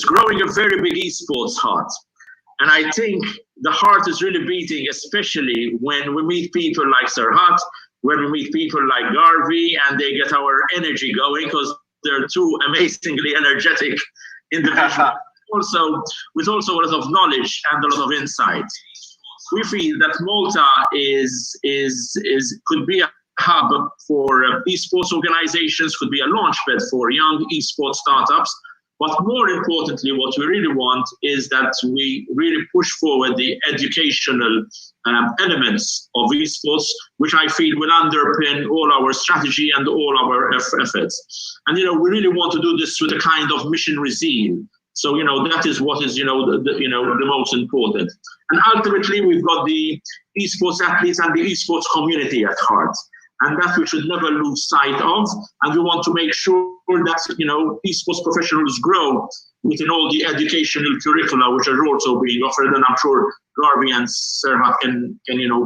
growing a very big esports heart. And I think the heart is really beating, especially when we meet people like Serhat, when we meet people like Garvey, and they get our energy going because they're two amazingly energetic individuals. Also, with also a lot of knowledge and a lot of insight. We feel that Malta could be a hub for esports organizations, could be a launchpad for young esports startups. But more importantly, what we really want is that we really push forward the educational elements of esports, which I feel will underpin all our strategy and all our efforts. And, we really want to do this with a kind of missionary zeal. So, that is what is, the most important. And ultimately, we've got the esports athletes and the esports community at heart. And that we should never lose sight of. And we want to make sure that, esports professionals grow within all the educational curricula, which are also being offered. And I'm sure Garvey and Serhat can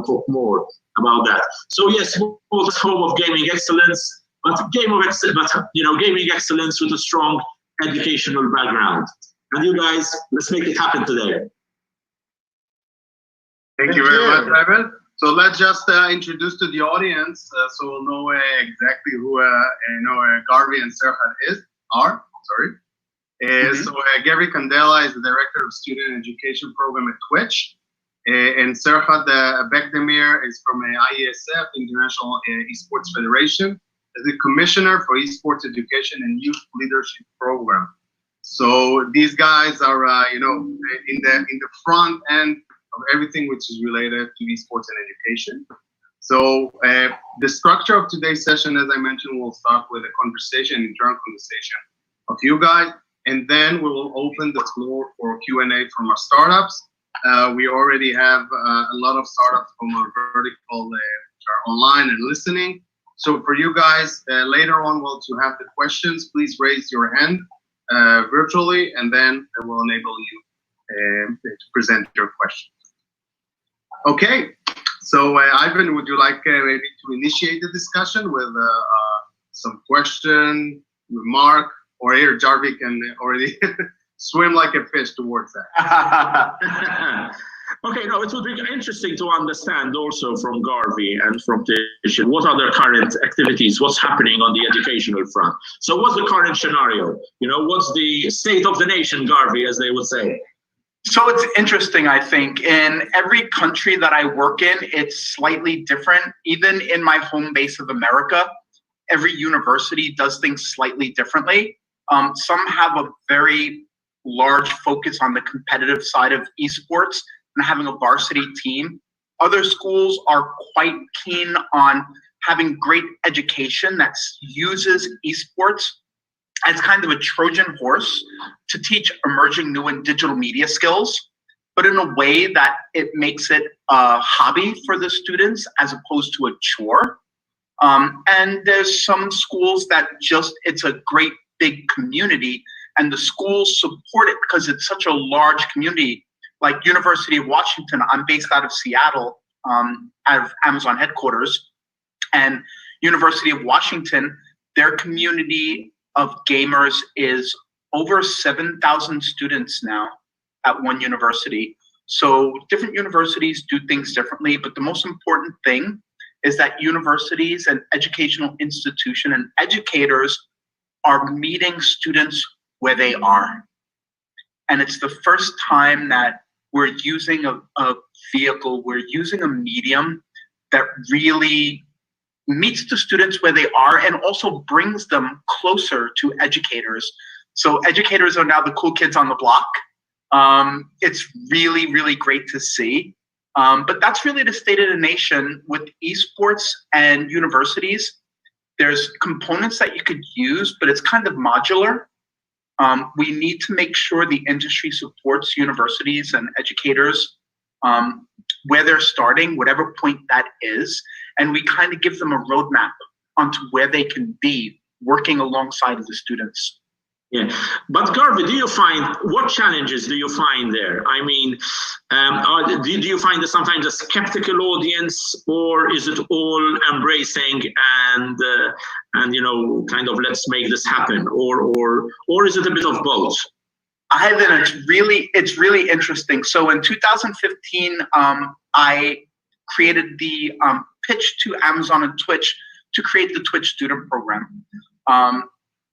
talk more about that. So yes, Malta's home of gaming excellence, but gaming excellence with a strong educational background. And you guys, let's make it happen today. Thank you very much, Ivan. So let's just introduce to the audience, so we'll know exactly who Garvey and Serhat are. So Garvey Candella is the Director of Student Education Program at Twitch. And Serhat Bekdemir is from IESF, International Esports Federation, as the Commissioner for Esports Education and Youth Leadership Program. So these guys are, in the front end of everything which is related to esports and education. So the structure of today's session, as I mentioned, we'll start with a conversation, internal conversation of you guys, and then we will open the floor for Q&A from our startups. We already have a lot of startups from our vertical which are online and listening. So for you guys, later on, to have the questions, please raise your hand virtually, and then it will enable you to present your questions. Okay, so Ivan, would you like maybe to initiate the discussion with some question, remark, or here Garvey can already swim like a fish towards that? Okay, no, it would be interesting to understand also from Garvey and from Tishan, what are their current activities, what's happening on the educational front. So what's the current scenario? What's the state of the nation, Garvey, as they would say? So it's interesting, I think. In every country that I work in, it's slightly different. Even in my home base of America, every university does things slightly differently. Some have a very large focus on the competitive side of esports and having a varsity team. Other schools are quite keen on having great education that uses esports as kind of a Trojan horse to teach emerging new and digital media skills, but in a way that it makes it a hobby for the students as opposed to a chore. And there's some schools that it's a great big community, and the schools support it because it's such a large community. Like University of Washington, I'm based out of Seattle, out of Amazon headquarters, and University of Washington, their community of gamers is over 7,000 students now at one university. So different universities do things differently, but the most important thing is that universities and educational institutions and educators are meeting students where they are. And it's the first time that we're using a vehicle, we're using a medium that really meets the students where they are and also brings them closer to educators. So educators are now the cool kids on the block. It's really, really great to see. But that's really the state of the nation with esports and universities. There's components that you could use, but it's kind of modular. We need to make sure the industry supports universities and educators where they're starting, whatever point that is, and we kind of give them a roadmap onto where they can be working alongside of the students. Yeah, but Garvey, what challenges do you find there? I mean, do you find that sometimes a skeptical audience, or is it all embracing and kind of let's make this happen, or is it a bit of both? It's really interesting. So in 2015, I created the pitch to Amazon and Twitch to create the Twitch student program.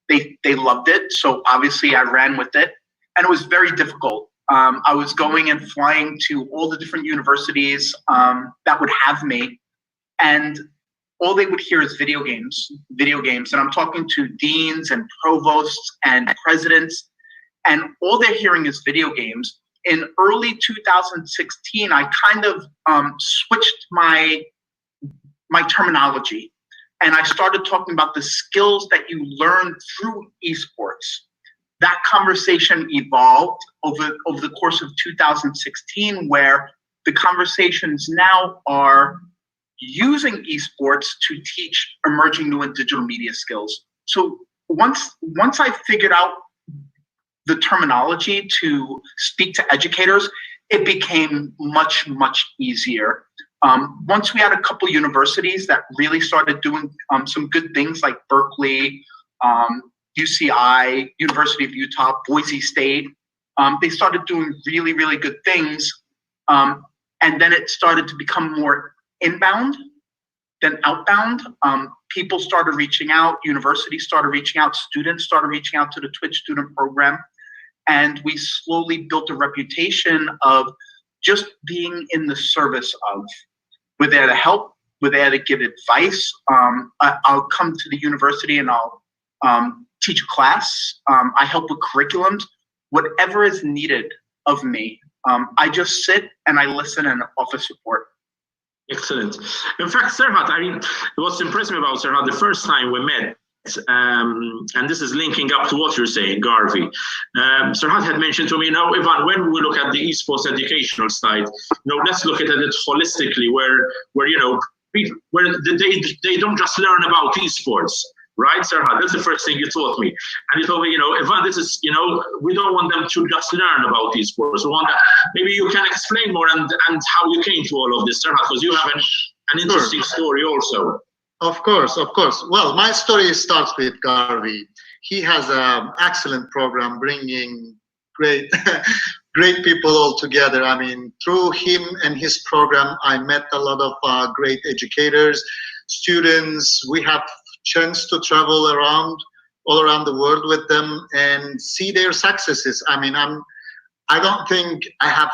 They loved it, so obviously I ran with it, and it was very difficult. I was going and flying to all the different universities that would have me, and all they would hear is video games. And I'm talking to deans and provosts and presidents, and all they're hearing is video games. In early 2016, I kind of switched my terminology, and I started talking about the skills that you learn through esports. That conversation evolved over the course of 2016, where the conversations now are using esports to teach emerging new and digital media skills. So once I figured out the terminology to speak to educators, it became much, much easier. Once we had a couple universities that really started doing some good things, like Berkeley, UCI, University of Utah, Boise State, they started doing really, really good things. And then it started to become more inbound than outbound. People started reaching out, universities started reaching out, students started reaching out to the Twitch student program. And we slowly built a reputation of just being in the service of. We're there to help, we're there to give advice. I'll come to the university and I'll teach a class. I help with curriculums, whatever is needed of me. I just sit and I listen and offer support. Excellent. In fact, Serhat, I mean, what's impressed me about Serhat, the first time we met, and this is linking up to what you're saying, Garvey. Serhat had mentioned to me, now, Ivan, when we look at the esports educational side, let's look at it holistically, where they don't just learn about esports. Right, Serhat? That's the first thing you taught me. And you told me, Ivan, this is, we don't want them to just learn about esports. We want that. Maybe you can explain more and how you came to all of this, Serhat, because you have an interesting story also. Of course. Well, my story starts with Garvey. He has an excellent program bringing great people all together. I mean, through him and his program, I met a lot of great educators, students. We have chance to travel all around the world with them and see their successes. I mean, I don't think I have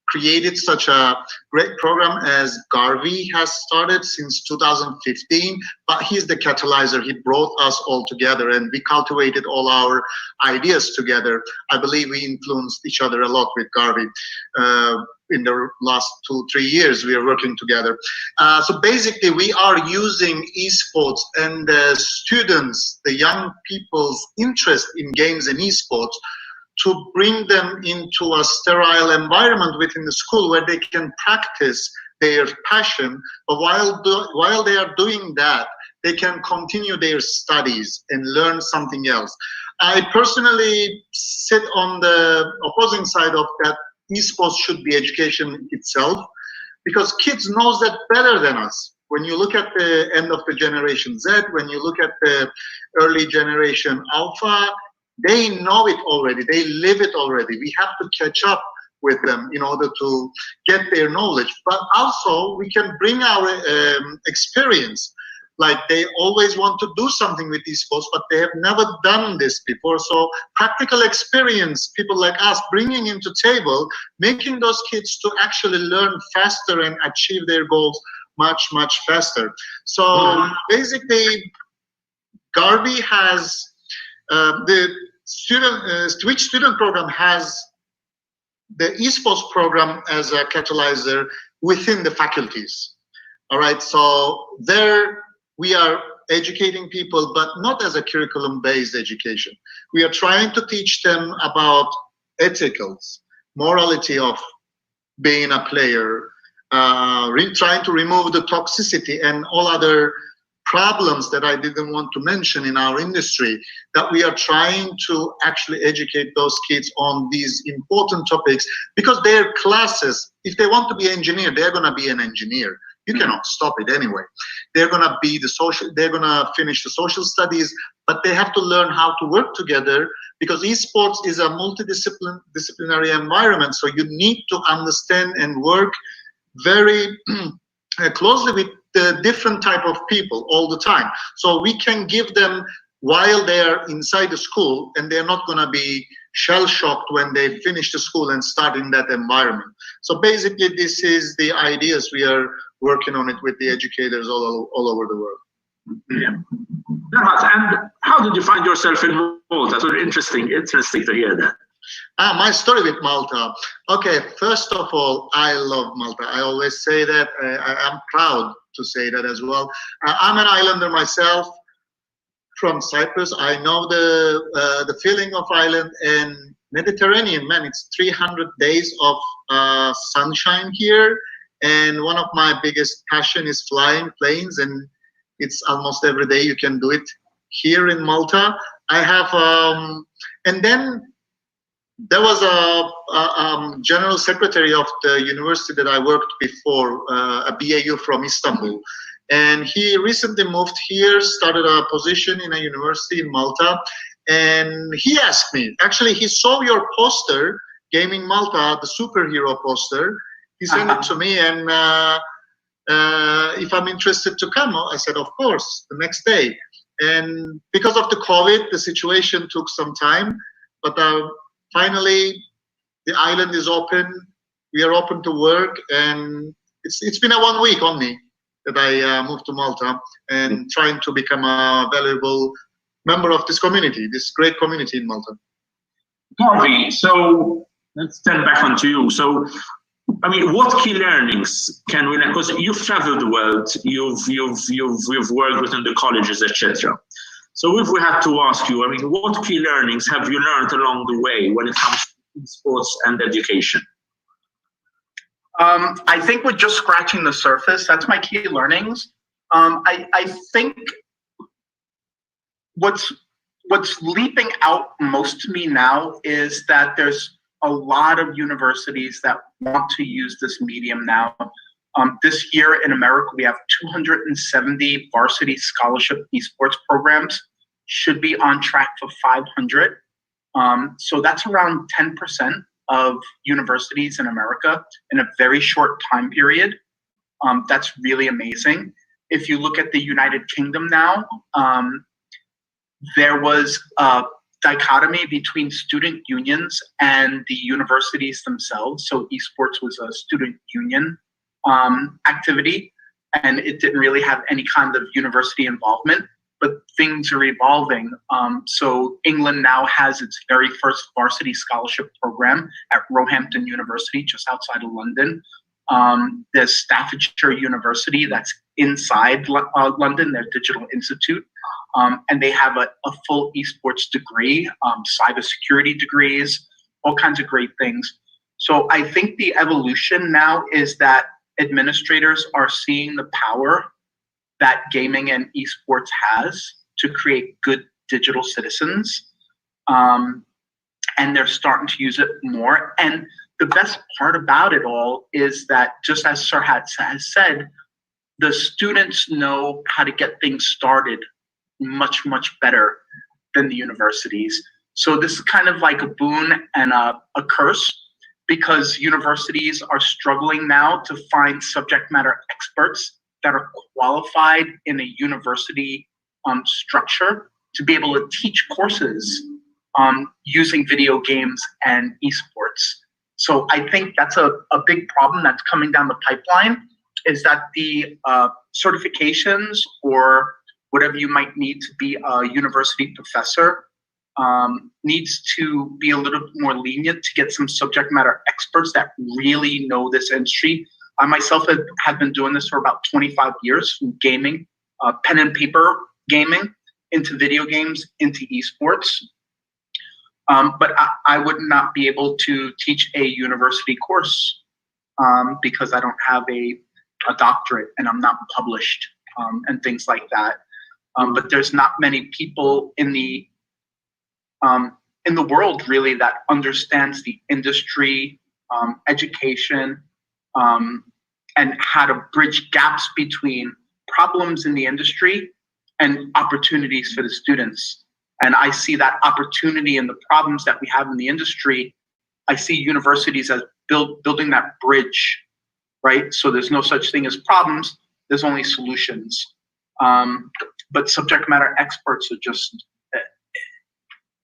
created such a great program as Garvey has started since 2015, but he's the catalyzer. He brought us all together and we cultivated all our ideas together. I believe we influenced each other a lot with Garvey. In the last 2-3 years, we are working together. So basically, we are using esports and the students, the young people's interest in games and esports to bring them into a sterile environment within the school where they can practice their passion. But while they are doing that, they can continue their studies and learn something else. I personally sit on the opposing side of that. Esports should be education itself, because kids knows that better than us. When you look at the end of the generation Z, when you look at the early generation Alpha, they know it already. They live it already. We have to catch up with them in order to get their knowledge. But also, we can bring our experience. Like, they always want to do something with esports, but they have never done this before. So practical experience, people like us bringing into table, making those kids to actually learn faster and achieve their goals much, much faster. So basically, Garvey has the Twitch student program has the esports program as a catalyzer within the faculties. All right, so there we are educating people, but not as a curriculum-based education. We are trying to teach them about ethicals, morality of being a player, trying to remove the toxicity and all other problems that I didn't want to mention in our industry, that we are trying to actually educate those kids on these important topics, because their classes, if they want to be an engineer, they're going to be an engineer. You cannot stop it anyway. They're gonna finish the social studies, but they have to learn how to work together, because esports is a multidisciplinary environment. So you need to understand and work very closely with the different type of people all the time. So we can give them while they are inside the school, and they're not gonna be shell-shocked when they finish the school and start in that environment. So basically, this is the ideas we are working on it with the educators all over the world. Yeah. And how did you find yourself in Malta? So interesting to hear that. My story with Malta. Okay, first of all, I love Malta. I always say that. I'm proud to say that as well. I'm an islander myself from Cyprus. I know the feeling of island and Mediterranean. Man, it's 300 days of sunshine here. And one of my biggest passion is flying planes, and it's almost every day you can do it here in Malta. I have, and then there was a general secretary of the university that I worked before, a BAU from Istanbul. And he recently moved here, started a position in a university in Malta. And he asked me, actually, he saw your poster, GamingMalta, the superhero poster. He sent it to me, and if I'm interested to come, I said, of course, the next day. And because of the COVID, the situation took some time, but finally, the island is open. We are open to work, and it's been a 1 week only that I moved to Malta and trying to become a valuable member of this community, this great community in Malta. Garvey, so let's turn back onto you. So, I mean, what key learnings can we learn? Because you've traveled the world, you've worked within the colleges, etc. So if we had to ask you, I mean, what key learnings have you learned along the way when it comes to sports and education? I think we're just scratching the surface. That's my key learnings. I think what's leaping out most to me now is that there's a lot of universities that want to use this medium now. This year in America, we have 270 varsity scholarship esports programs, should be on track for 500. So that's around 10% of universities in America in a very short time period. That's really amazing. If you look at the United Kingdom now, there was a dichotomy between student unions and the universities themselves. So esports was a student union activity, and it didn't really have any kind of university involvement, but things are evolving. So England now has its very first varsity scholarship program at Roehampton University, just outside of London. There's Staffordshire University that's inside London, their digital institute. And they have a full esports degree, cybersecurity degrees, all kinds of great things. So I think the evolution now is that administrators are seeing the power that gaming and esports has to create good digital citizens. And they're starting to use it more. And the best part about it all is that, just as Serhat has said, the students know how to get things started much, much better than the universities. So this is kind of like a boon and a curse, because universities are struggling now to find subject matter experts that are qualified in a university structure to be able to teach courses using video games and esports. So I think that's a big problem that's coming down the pipeline, is that the certifications or whatever you might need to be a university professor needs to be a little bit more lenient to get some subject matter experts that really know this industry. I myself have been doing this for about 25 years, from gaming, pen and paper gaming, into video games, into esports. But I would not be able to teach a university course because I don't have a doctorate and I'm not published and things like that. But there's not many people in the world really that understands the industry, education, and how to bridge gaps between problems in the industry and opportunities for the students. And I see that opportunity and the problems that we have in the industry. I see universities as building that bridge, right? So there's no such thing as problems, there's only solutions. But subject matter experts are just,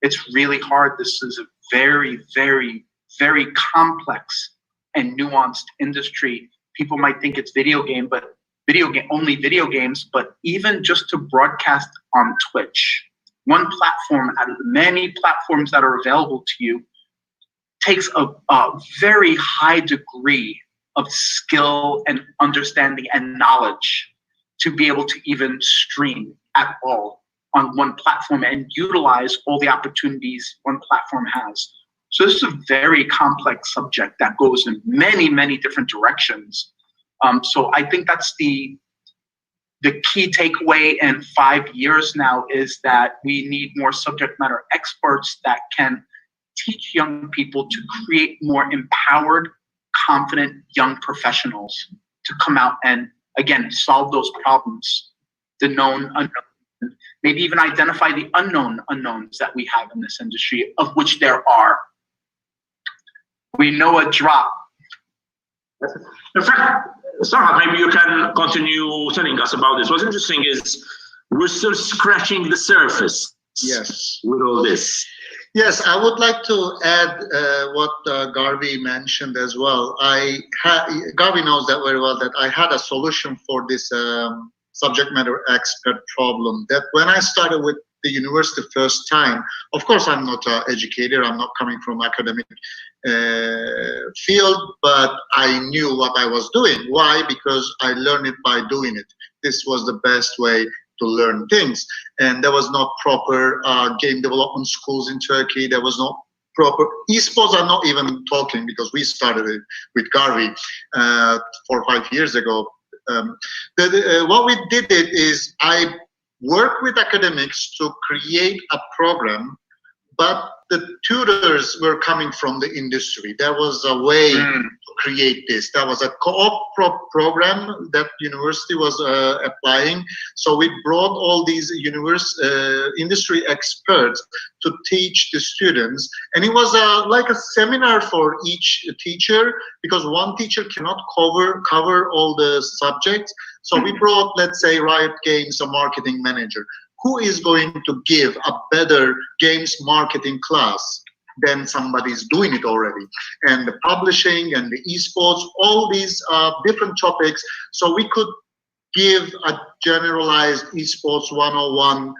it's really hard. This is a very, very, very complex and nuanced industry. People might think it's only video games, but even just to broadcast on Twitch, one platform out of the many platforms that are available to you takes a very high degree of skill and understanding and knowledge to be able to even stream at all on one platform and utilize all the opportunities one platform has. So this is a very complex subject that goes in many, many different directions. So I think that's the key takeaway in 5 years now, is that we need more subject matter experts that can teach young people to create more empowered, confident young professionals to come out and, again, solve those problems, the known unknown, maybe even identify the unknown unknowns that we have in this industry, of which there are. We know a drop. In fact, Serhat, maybe you can continue telling us about this. What's interesting is we're still scratching the surface. Yes. With all this. Yes, I would like to add what Garvey mentioned as well. Garvey knows that very well, that I had a solution for this subject matter expert problem. That when I started with the university first time, of course I'm not an educator, I'm not coming from academic field, but I knew what I was doing. Why? Because I learned it by doing it. This was the best way to learn things. And there was not proper game development schools in Turkey. There was not proper esports. I'm not even talking, because we started it with Garvey 4 or 5 years ago. What we did is I worked with academics to create a program, but the tutors were coming from the industry. There was a way to create this. That was a co-op program that university was applying. So we brought all these industry experts to teach the students. And it was like a seminar for each teacher, because one teacher cannot cover all the subjects. So we brought, let's say, Riot Games, a marketing manager. Who is going to give a better games marketing class than somebody's doing it already? And the publishing and the esports, all these different topics. So we could give a generalized esports 101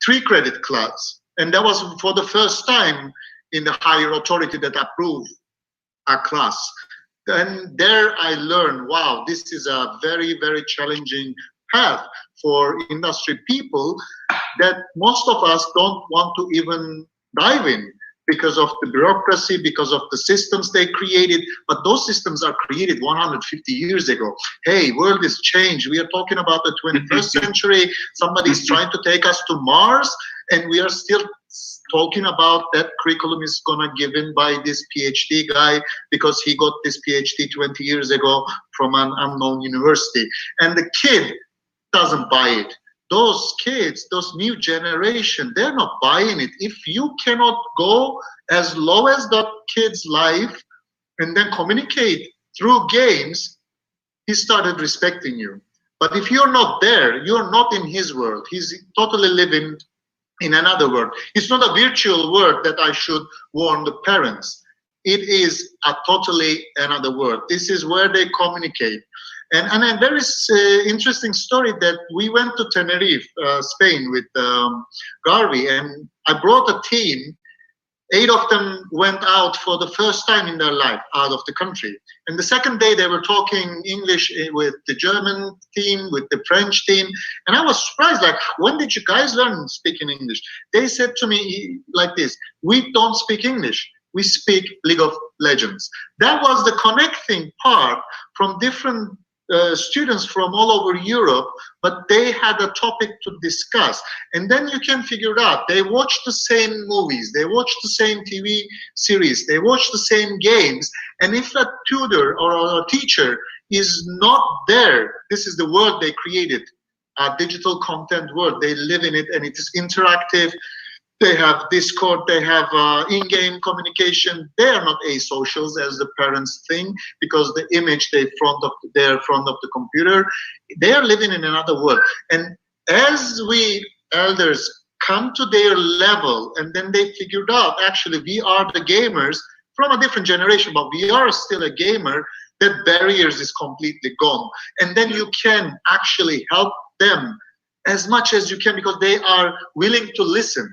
3-credit class. And that was for the first time in the higher authority that approved a class. And there I learned, wow, this is a very, very challenging path for industry people that most of us don't want to even dive in, because of the bureaucracy, because of the systems they created. But those systems are created 150 years ago. Hey, world is changed. We are talking about the 21st century. Somebody's trying to take us to Mars, and we are still talking about that curriculum is gonna given by this PhD guy because he got this PhD 20 years ago from an unknown university. And the kid doesn't buy it. Those kids, those new generation, they're not buying it. If you cannot go as low as that kid's life and then communicate through games, he started respecting you. But if you're not there, you're not in his world. He's totally living in another world. It's not a virtual world that I should warn the parents. It is a totally another world. This is where they communicate. And there is an interesting story that we went to Tenerife, Spain with Garvey, and I brought a team. 8 of them went out for the first time in their life out of the country. And the second day they were talking English with the German team, with the French team. And I was surprised, like, when did you guys learn speaking English? They said to me like this: we don't speak English, we speak League of Legends. That was the connecting part from different students from all over Europe, but they had a topic to discuss. And then you can figure out, they watch the same movies, they watch the same TV series, they watch the same games. And if a tutor or a teacher is not there, this is the world they created, a digital content world. They live in it, and it is interactive. They have Discord, they have in-game communication. They are not asocials as the parents think, because the image they're front of the computer. They are living in another world. And as we elders come to their level, and then they figured out, actually, we are the gamers from a different generation, but we are still a gamer, that barriers is completely gone. And then you can actually help them as much as you can, because they are willing to listen.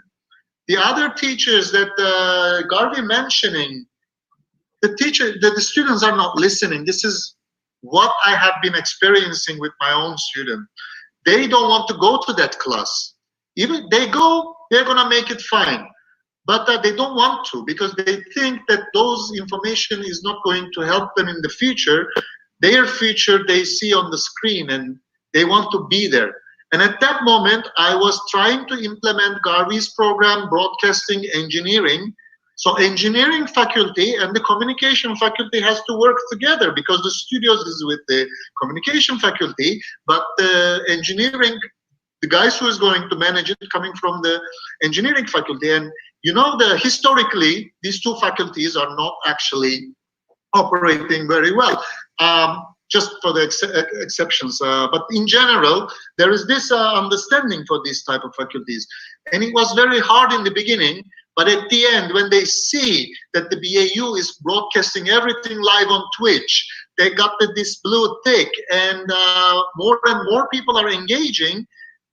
The other teachers that Garvey mentioning, the students are not listening. This is what I have been experiencing with my own student. They don't want to go to that class. Even they go, they're gonna make it fine. But they don't want to, because they think that those information is not going to help them in the future. Their future they see on the screen, and they want to be there. And at that moment, I was trying to implement Garvey's program, broadcasting, engineering. So engineering faculty and the communication faculty has to work together, because the studios is with the communication faculty, but the engineering, the guys who is going to manage it coming from the engineering faculty. And you know, historically, these two faculties are not actually operating very well. Just for the exceptions, but in general, there is this understanding for these type of faculties. And it was very hard in the beginning, but at the end, when they see that the BAU is broadcasting everything live on Twitch, they got this blue tick, and more and more people are engaging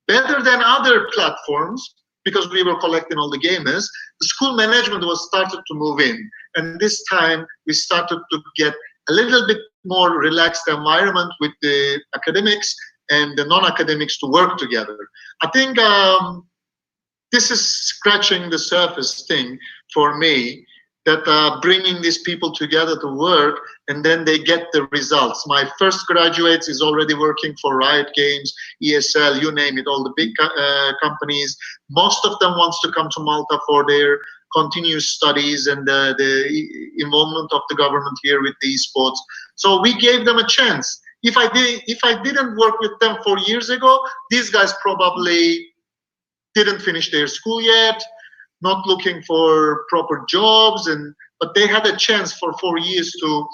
better than other platforms, because we were collecting all the gamers. The school management was started to move in, and this time we started to get a little bit more relaxed environment with the academics and the non-academics to work together. I think this is scratching the surface thing for me, that bringing these people together to work, and then they get the results. My first graduates is already working for Riot Games, ESL, you name it, all the big companies. Most of them wants to come to Malta for their continuous studies and the involvement of the government here with the esports. So we gave them a chance. If I didn't work with them 4 years ago, these guys probably didn't finish their school yet, not looking for proper jobs, but they had a chance for 4 years to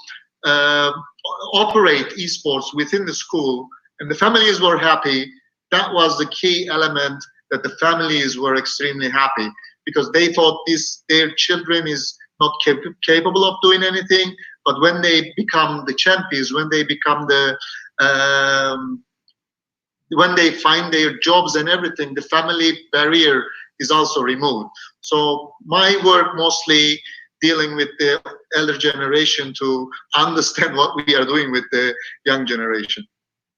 operate esports within the school, and the families were happy. That was the key element, that the families were extremely happy, because they thought their children is not capable of doing anything. But when they become the champions, when they become when they find their jobs and everything, the family barrier is also removed. So my work mostly dealing with the elder generation to understand what we are doing with the young generation.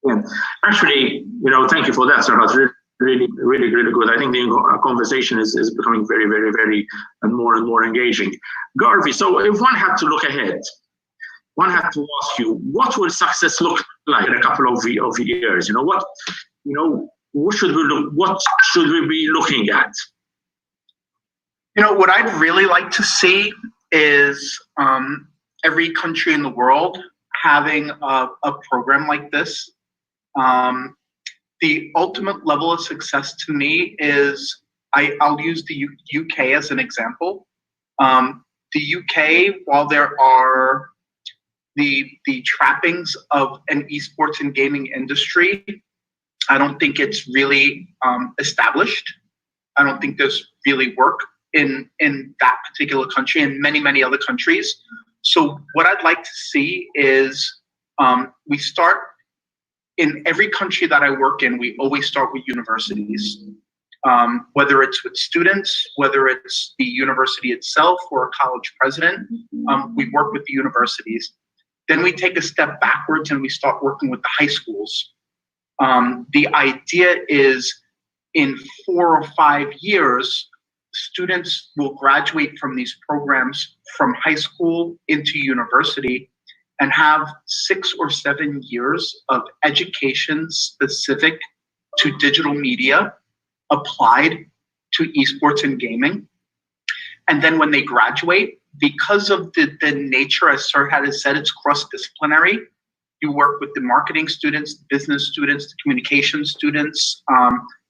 Yeah. Actually, thank you for that, Serhat. Really good. I think the conversation is becoming very and more engaging. Garvey, so if one had to look ahead, one had to ask you, what will success look like in a couple of years? What should we be looking at? What I'd really like to see is every country in the world having a program like this. The ultimate level of success to me is, I'll use the UK as an example. The UK, while there are the trappings of an esports and gaming industry, I don't think it's really established. I don't think there's really work in that particular country and many other countries. So what I'd like to see is we start in every country that I work in, we always start with universities. Whether it's with students, whether it's the university itself or a college president, we work with the universities. Then we take a step backwards and we start working with the high schools. The idea is in 4 or 5 years, students will graduate from these programs from high school into university, and have 6 or 7 years of education specific to digital media applied to esports and gaming. And then when they graduate, because of the nature, as Serhat has said, it's cross-disciplinary. You work with the marketing students, the business students, the communication students,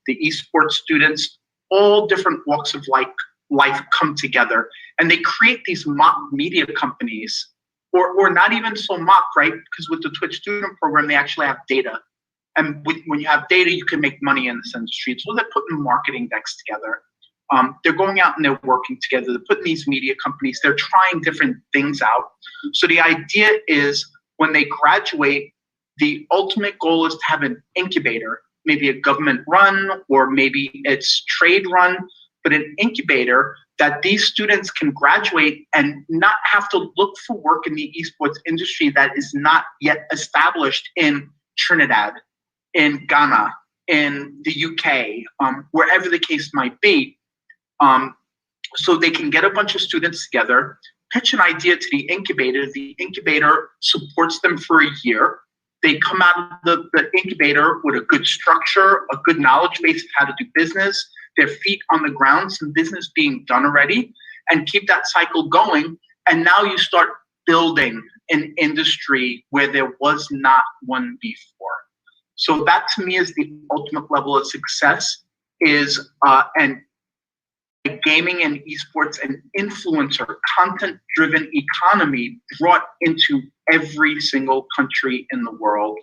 the esports students, all different walks of life come together. And they create these mock media companies, or not even so mock, right? Because with the Twitch student program, they actually have data. And when you have data, you can make money in this industry. So they're putting marketing decks together. They're going out and they're working together. They're putting these media companies, they're trying different things out. So the idea is when they graduate, the ultimate goal is to have an incubator, maybe a government run, or maybe it's trade run, but an incubator that these students can graduate and not have to look for work in the esports industry that is not yet established in Trinidad, in Ghana, in the UK, wherever the case might be. So they can get a bunch of students together, pitch an idea to the incubator supports them for a year. They come out of the incubator with a good structure, a good knowledge base of how to do business, their feet on the ground, some business being done already, and keep that cycle going. And now you start building an industry where there was not one before. So that to me is the ultimate level of success, is gaming and esports and influencer content-driven economy brought into every single country in the world.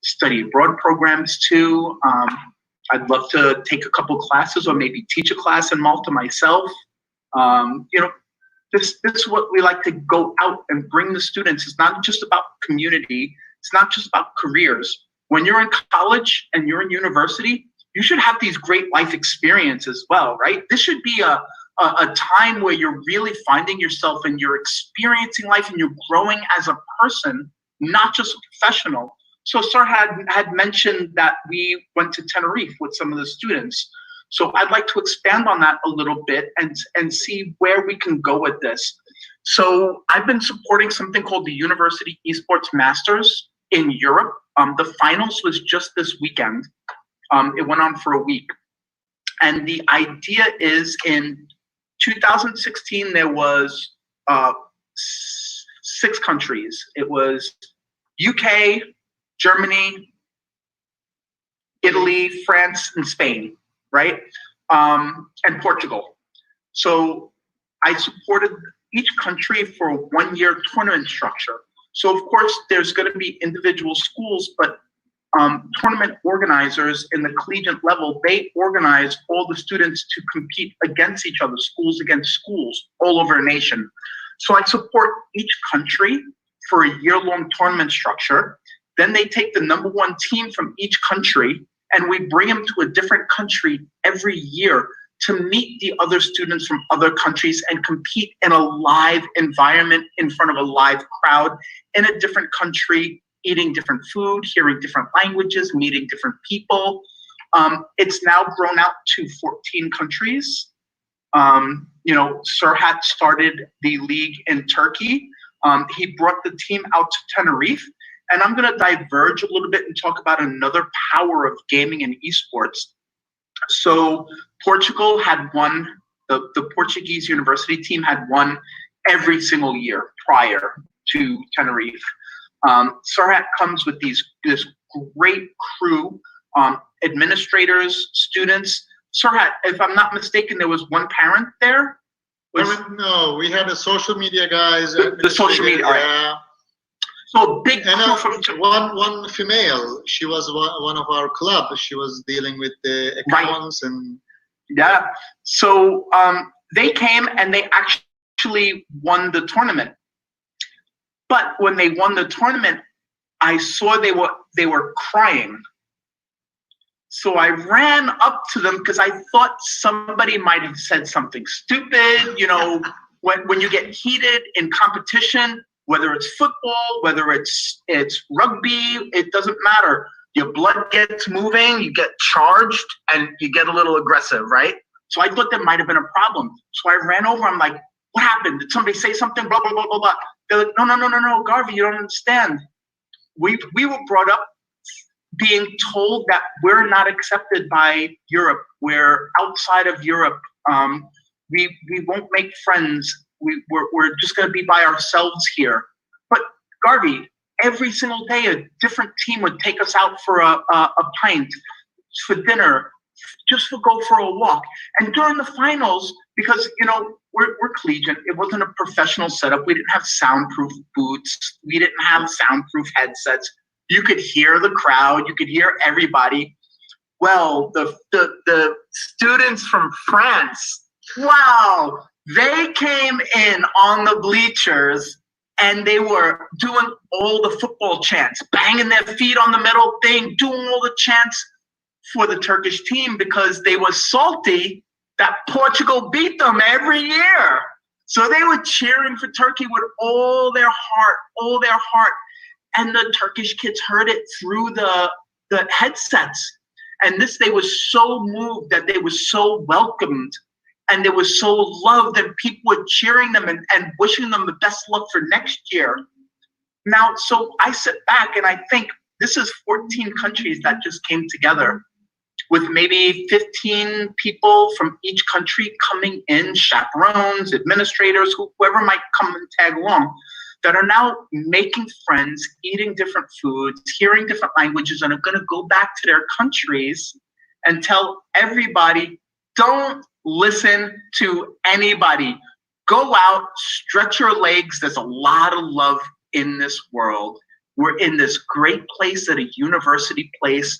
Study abroad programs too. I'd love to take a couple classes or maybe teach a class in Malta myself. This is what we like to go out and bring the students. It's not just about community. It's not just about careers. When you're in college and you're in university, you should have these great life experiences as well, right? This should be a time where you're really finding yourself and you're experiencing life and you're growing as a person, not just a professional. So Serhat had mentioned that we went to Tenerife with some of the students. So I'd like to expand on that a little bit and see where we can go with this. So I've been supporting something called the University Esports Masters in Europe. The finals was just this weekend. It went on for a week. And the idea is in 2016, there was 6 countries. It was UK, Germany, Italy, France, and Spain, right? And Portugal. So I supported each country for a 1-year tournament structure. So of course, there's gonna be individual schools, but tournament organizers in the collegiate level, they organize all the students to compete against each other, schools against schools, all over a nation. So I support each country for a year-long tournament structure. Then they take the #1 team from each country and we bring them to a different country every year to meet the other students from other countries and compete in a live environment in front of a live crowd in a different country, eating different food, hearing different languages, meeting different people. It's now grown out to 14 countries. Serhat started the league in Turkey. He brought the team out to Tenerife. And I'm gonna diverge a little bit and talk about another power of gaming and esports. So Portugal had won, the Portuguese university team had won every single year prior to Tenerife. Serhat comes with this great crew, administrators, students. Serhat, if I'm not mistaken, there was one parent there? No, we had a social media guys. The social media, all right. So a big crew from one female. She was one of our club. She was dealing with the accounts and. Yeah. So they came and they actually won the tournament. But when they won the tournament, I saw they were crying. So I ran up to them because I thought somebody might have said something stupid. When you get heated in competition, whether it's football, whether it's rugby, it doesn't matter. Your blood gets moving, you get charged, and you get a little aggressive, right? So I thought there might have been a problem. So I ran over, I'm like, what happened? Did somebody say something? Blah, blah, blah, blah, blah. They're like, no, Garvey, you don't understand. We were brought up being told that we're not accepted by Europe. We're outside of Europe. We won't make friends. We're just going to be by ourselves here. But Garvey, every single day, a different team would take us out for a pint, for dinner, just to go for a walk. And during the finals, because, you know, we're collegiate, it wasn't a professional setup. We didn't have soundproof boots. We didn't have soundproof headsets. You could hear the crowd. You could hear everybody. Well, the students from France, wow, they came in on the bleachers and they were doing all the football chants, banging their feet on the metal thing, doing all the chants for the Turkish team because they were salty that Portugal beat them every year. So they were cheering for Turkey with all their heart, And the Turkish kids heard it through the headsets. And they were so moved that they were so welcomed and they were so loved and people were cheering them and wishing them the best luck for next year. Now, so I sit back and I think this is 14 countries that just came together with maybe 15 people from each country coming in, chaperones, administrators, whoever might come and tag along, that are now making friends, eating different foods, hearing different languages, and are going to go back to their countries and tell everybody, don't listen to anybody. Go out, stretch your legs. There's a lot of love in this world. We're in this great place at a university place.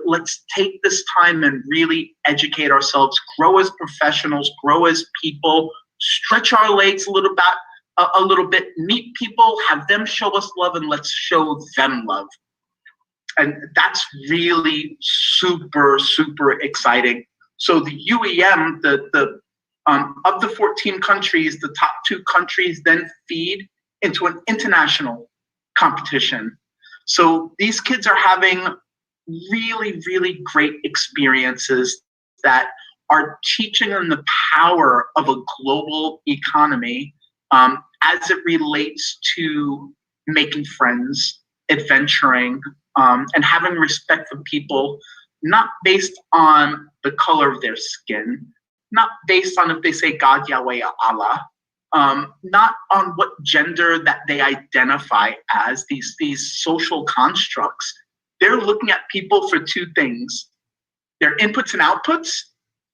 Let's take this time and really educate ourselves, grow as professionals, grow as people, stretch our legs a little bit, meet people, have them show us love, and let's show them love. And that's really super, super exciting. So the UEM, of the 14 countries, the top 2 countries then feed into an international competition. So these kids are having really, really great experiences that are teaching them the power of a global economy as it relates to making friends, adventuring, and having respect for people, not based on the color of their skin, not based on if they say God, Yahweh, Allah, not on what gender that they identify as, these social constructs. They're looking at people for 2 things: their inputs and outputs,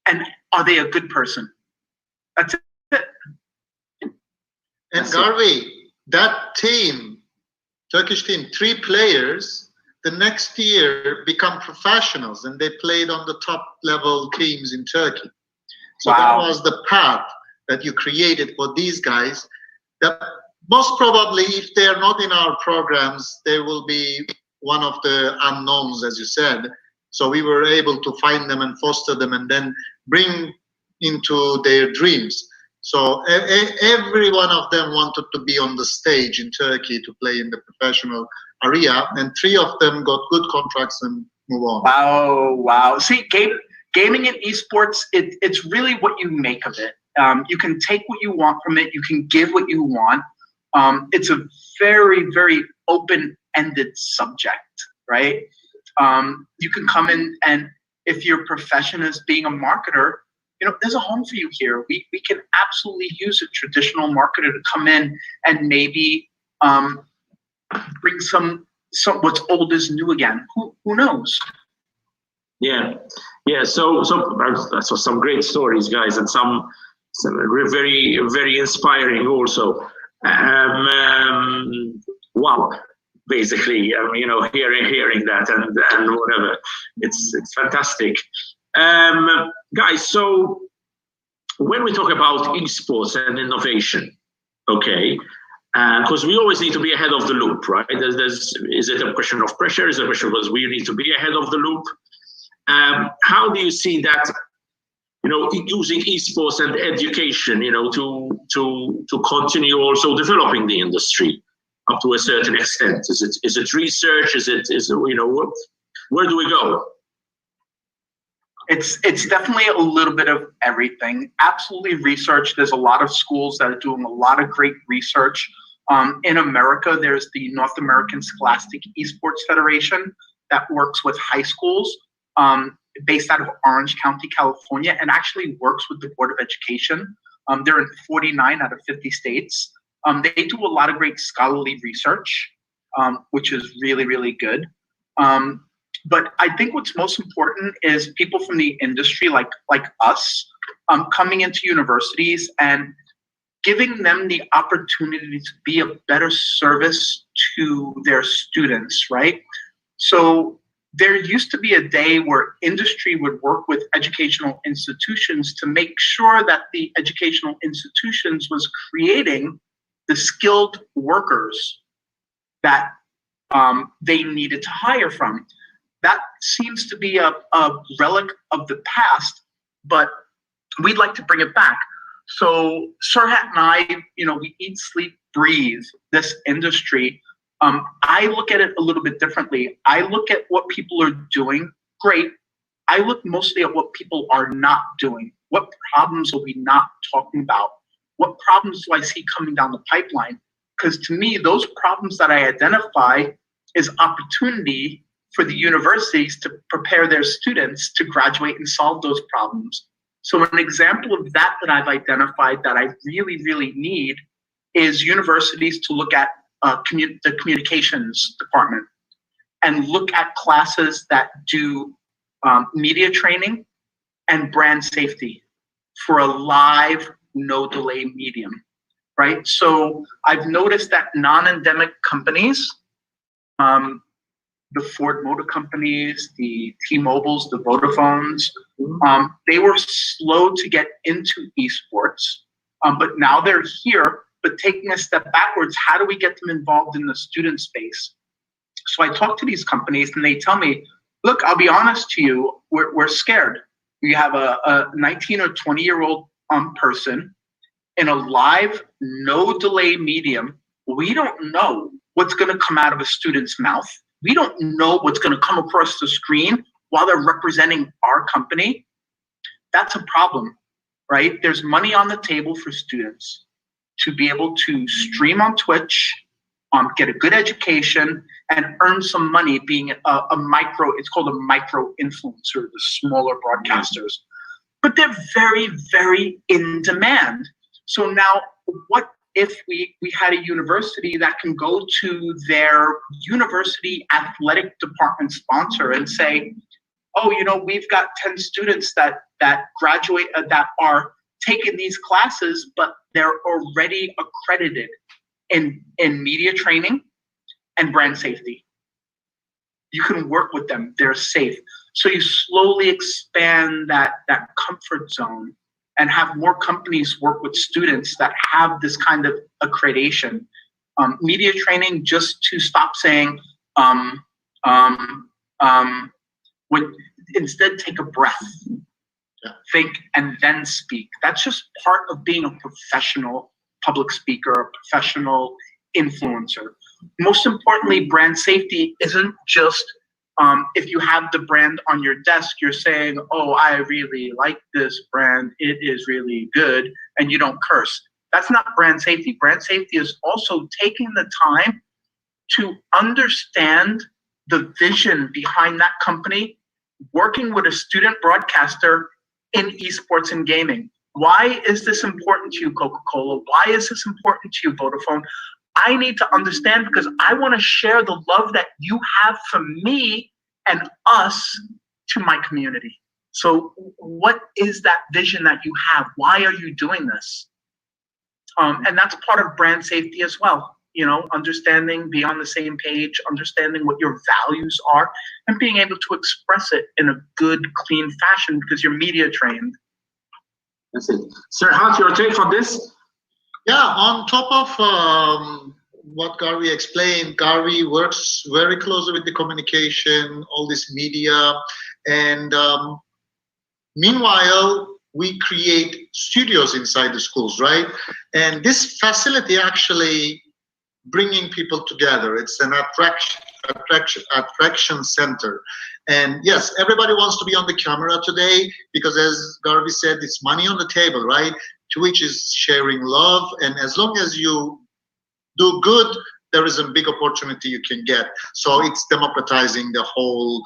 and are they a good person? That's it. And Garvey, that team, Turkish team, 3 players, the next year become professionals and they played on the top level teams in Turkey. So that was the path that you created for these guys. That most probably, if they're not in our programs, they will be one of the unknowns, as you said. So we were able to find them and foster them and then bring into their dreams. So every one of them wanted to be on the stage in Turkey to play in the professional area, and 3 of them got good contracts and move on. Wow. See, gaming and esports, it's really what you make of it. You can take what you want from it. You can give what you want. It's a very, very open-ended subject, right? You can come in, and if your profession is being a marketer, you know, there's a home for you here. We can absolutely use a traditional marketer to come in and maybe bring some what's old is new again. Who knows? Yeah. So some great stories, guys, and some very, very inspiring also. Wow. Basically, you know, hearing that and whatever, it's fantastic. Guys, so when we talk about esports and innovation, okay, because we always need to be ahead of the loop, right? Is it a question of pressure? Is it a question because we need to be ahead of the loop? How do you see that, you know, using esports and education, you know, to continue also developing the industry up to a certain extent? Is it research? Is it you know, where do we go? It's definitely a little bit of everything. Absolutely research. There's a lot of schools that are doing a lot of great research In America, there's the North American Scholastic Esports Federation that works with high schools based out of Orange County, California, and actually works with the Board of Education. They're in 49 out of 50 states. They do a lot of great scholarly research, which is really, really good. But I think what's most important is people from the industry like us coming into universities and giving them the opportunity to be a better service to their students, right? So there used to be a day where industry would work with educational institutions to make sure that the educational institutions was creating the skilled workers that they needed to hire from. That seems to be a relic of the past, but we'd like to bring it back. So Serhat and I, we eat, sleep, breathe this industry. I look at it a little bit differently. I look at what people are doing, great. I look mostly at what people are not doing. What problems are we not talking about? What problems do I see coming down the pipeline? Because to me, those problems that I identify is opportunity for the universities to prepare their students to graduate and solve those problems. So an example of that I've identified that I really, really need is universities to look at the communications department and look at classes that do media training and brand safety for a live, no delay medium, right? So I've noticed that non-endemic companies, the Ford Motor companies, the T-Mobiles, the Vodafones, they were slow to get into esports, but now they're here. But taking a step backwards, how do we get them involved in the student space? So I talk to these companies and they tell me, look, I'll be honest to you, we're scared. We have a 19 or 20-year-old person in a live, no delay medium. We don't know what's going to come out of a student's mouth. We don't know what's going to come across the screen while they're representing our company. That's a problem, right? There's money on the table for students to be able to stream on Twitch, get a good education, and earn some money being a micro, it's called a micro influencer, the smaller broadcasters. But they're very, very in demand. So now what if we had a university that can go to their university athletic department sponsor and say, oh, we've got 10 students that graduate, that are taking these classes, but they're already accredited in media training and brand safety. You can work with them, they're safe. So you slowly expand that comfort zone and have more companies work with students that have this kind of accreditation. Media training, just to stop saying, instead take a breath. Think and then speak. That's just part of being a professional public speaker, a professional influencer. Most importantly, brand safety isn't just if you have the brand on your desk, you're saying, oh, I really like this brand, it is really good, and you don't curse. That's not brand safety. Brand safety is also taking the time to understand the vision behind that company, working with a student broadcaster in esports and gaming. Why is this important to you, Coca-Cola? Why is this important to you, Vodafone? I need to understand because I want to share the love that you have for me and us to my community. So what is that vision that you have? Why are you doing this? And that's part of brand safety as well. Understanding, be on the same page, understanding what your values are, and being able to express it in a good, clean fashion because you're media trained. That's it. Serhat, your take on this? Yeah, on top of what Garvey explained, Garvey works very closely with the communication, all this media, and meanwhile, we create studios inside the schools, right? And this facility actually bringing people together. It's an attraction center. And yes, everybody wants to be on the camera today because, as Garvey said, it's money on the table, right? Twitch is sharing love, and as long as you do good, there is a big opportunity you can get. So it's democratizing the whole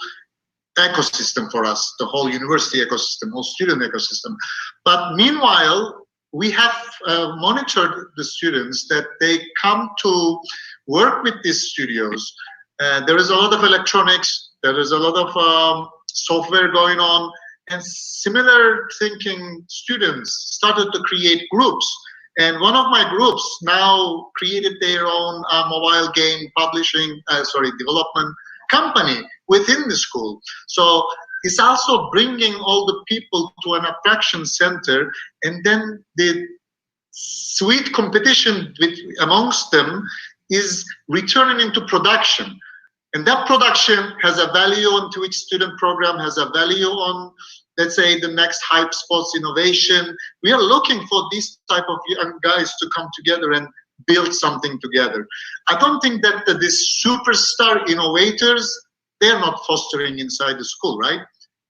ecosystem for us, the whole university ecosystem, whole student ecosystem. But meanwhile, we have monitored the students that they come to work with these studios. There is a lot of electronics, there is a lot of software going on, and similar thinking students started to create groups. And one of my groups now created their own mobile game development company within the school. So it's also bringing all the people to an attraction center, and then the sweet competition amongst them is returning into production. And that production has a value onto each student program, has a value on, let's say, the next hype sports innovation. We are looking for these type of young guys to come together and build something together. I don't think that these superstar innovators, they're not fostering inside the school, right?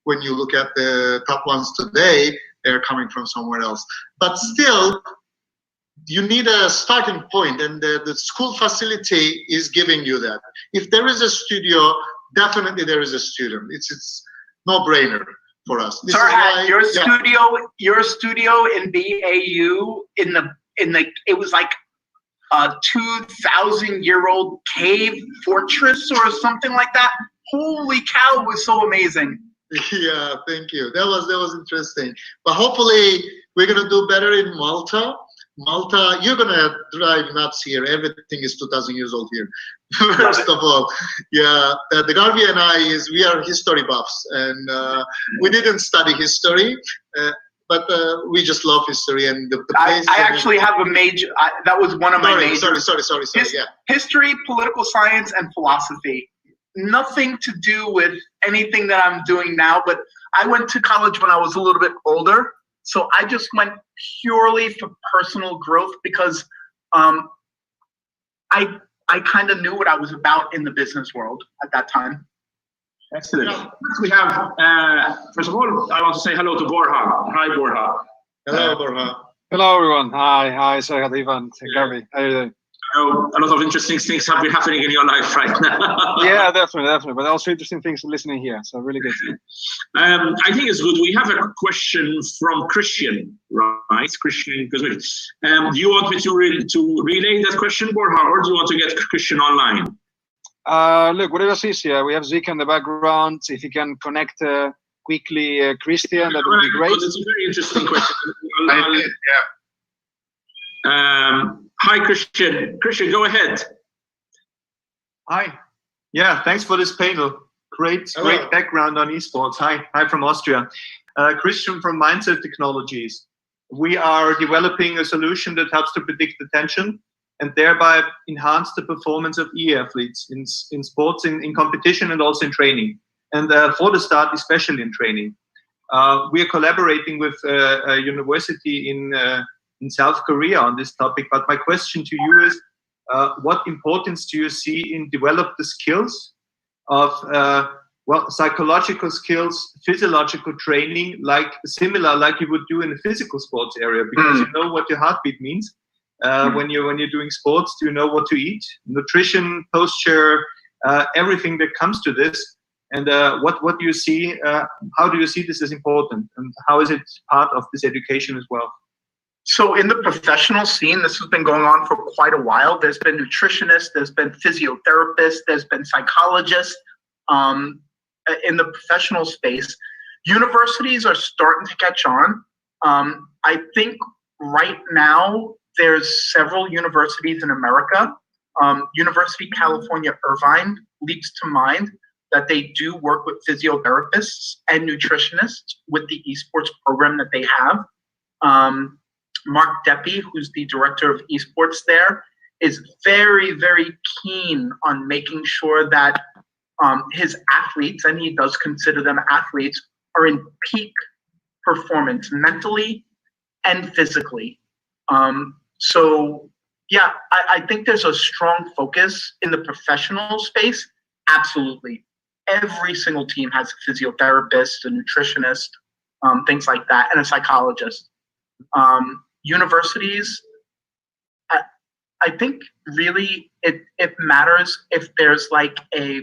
When you look at the top ones today, they're coming from somewhere else. But still, you need a starting point, and the school facility is giving you that. If there is a studio, definitely there is a student. It's no-brainer for us. Serhat, your studio in BAU it was like a 2,000-year-old cave fortress or something like that. Holy cow, it was so amazing. Yeah, thank you. That was interesting. But hopefully we're gonna do better in Malta. Malta, you're gonna drive nuts here. Everything is 2,000 years old here. First of all, yeah, the Garvey and we are history buffs, and we didn't study history, but we just love history and the place. I actually have a major. That was one of my majors. Sorry. Yeah. History, political science, and philosophy. Nothing to do with anything that I'm doing now, but I went to college when I was a little bit older. So I just went purely for personal growth because I kind of knew what I was about in the business world at that time. Excellent. We have, first of all, I want to say hello to Borja. Hi, Borja. Hello, Borja. Hello, everyone. Hi, Serhat, Ivan, Garvey. How are you doing? A lot of interesting things have been happening in your life right now. Yeah, definitely. But also interesting things listening here. So really good. I think it's good. We have a question from Christian, right? Christian, do you want me to relay that question, Borja, or do you want to get Christian online? Look, whatever's easier. We have Zika in the background. If you can connect quickly, Christian, that would be great. It's a very interesting question. Yeah. Hi, Christian. Christian, go ahead. Hi. Yeah, thanks for this panel. Great background on esports. Hi from Austria. Christian from Mindset Technologies. We are developing a solution that helps to predict attention and thereby enhance the performance of e-athletes in sports, in competition, and also in training. And for the start, especially in training. We are collaborating with a university in South Korea on this topic, but my question to you is, what importance do you see in develop the skills of psychological skills, physiological training, similar like you would do in the physical sports area, because you know what your heartbeat means when you're doing sports. Do you know what to eat, nutrition, posture, everything that comes to this? And what do you see? How do you see this as important, and how is it part of this education as well? So in the professional scene, this has been going on for quite a while. There's been nutritionists, there's been physiotherapists, there's been psychologists in the professional space. Universities are starting to catch on. I think right now there's several universities in America. University of California, Irvine leaps to mind that they do work with physiotherapists and nutritionists with the esports program that they have. Mark Deppy, who's the director of esports there, is very, very keen on making sure that his athletes, and he does consider them athletes, are in peak performance mentally and physically. So yeah, I think there's a strong focus in the professional space. Absolutely. Every single team has a physiotherapist, a nutritionist, things like that, and a psychologist. Universities, I think really it matters if there's like a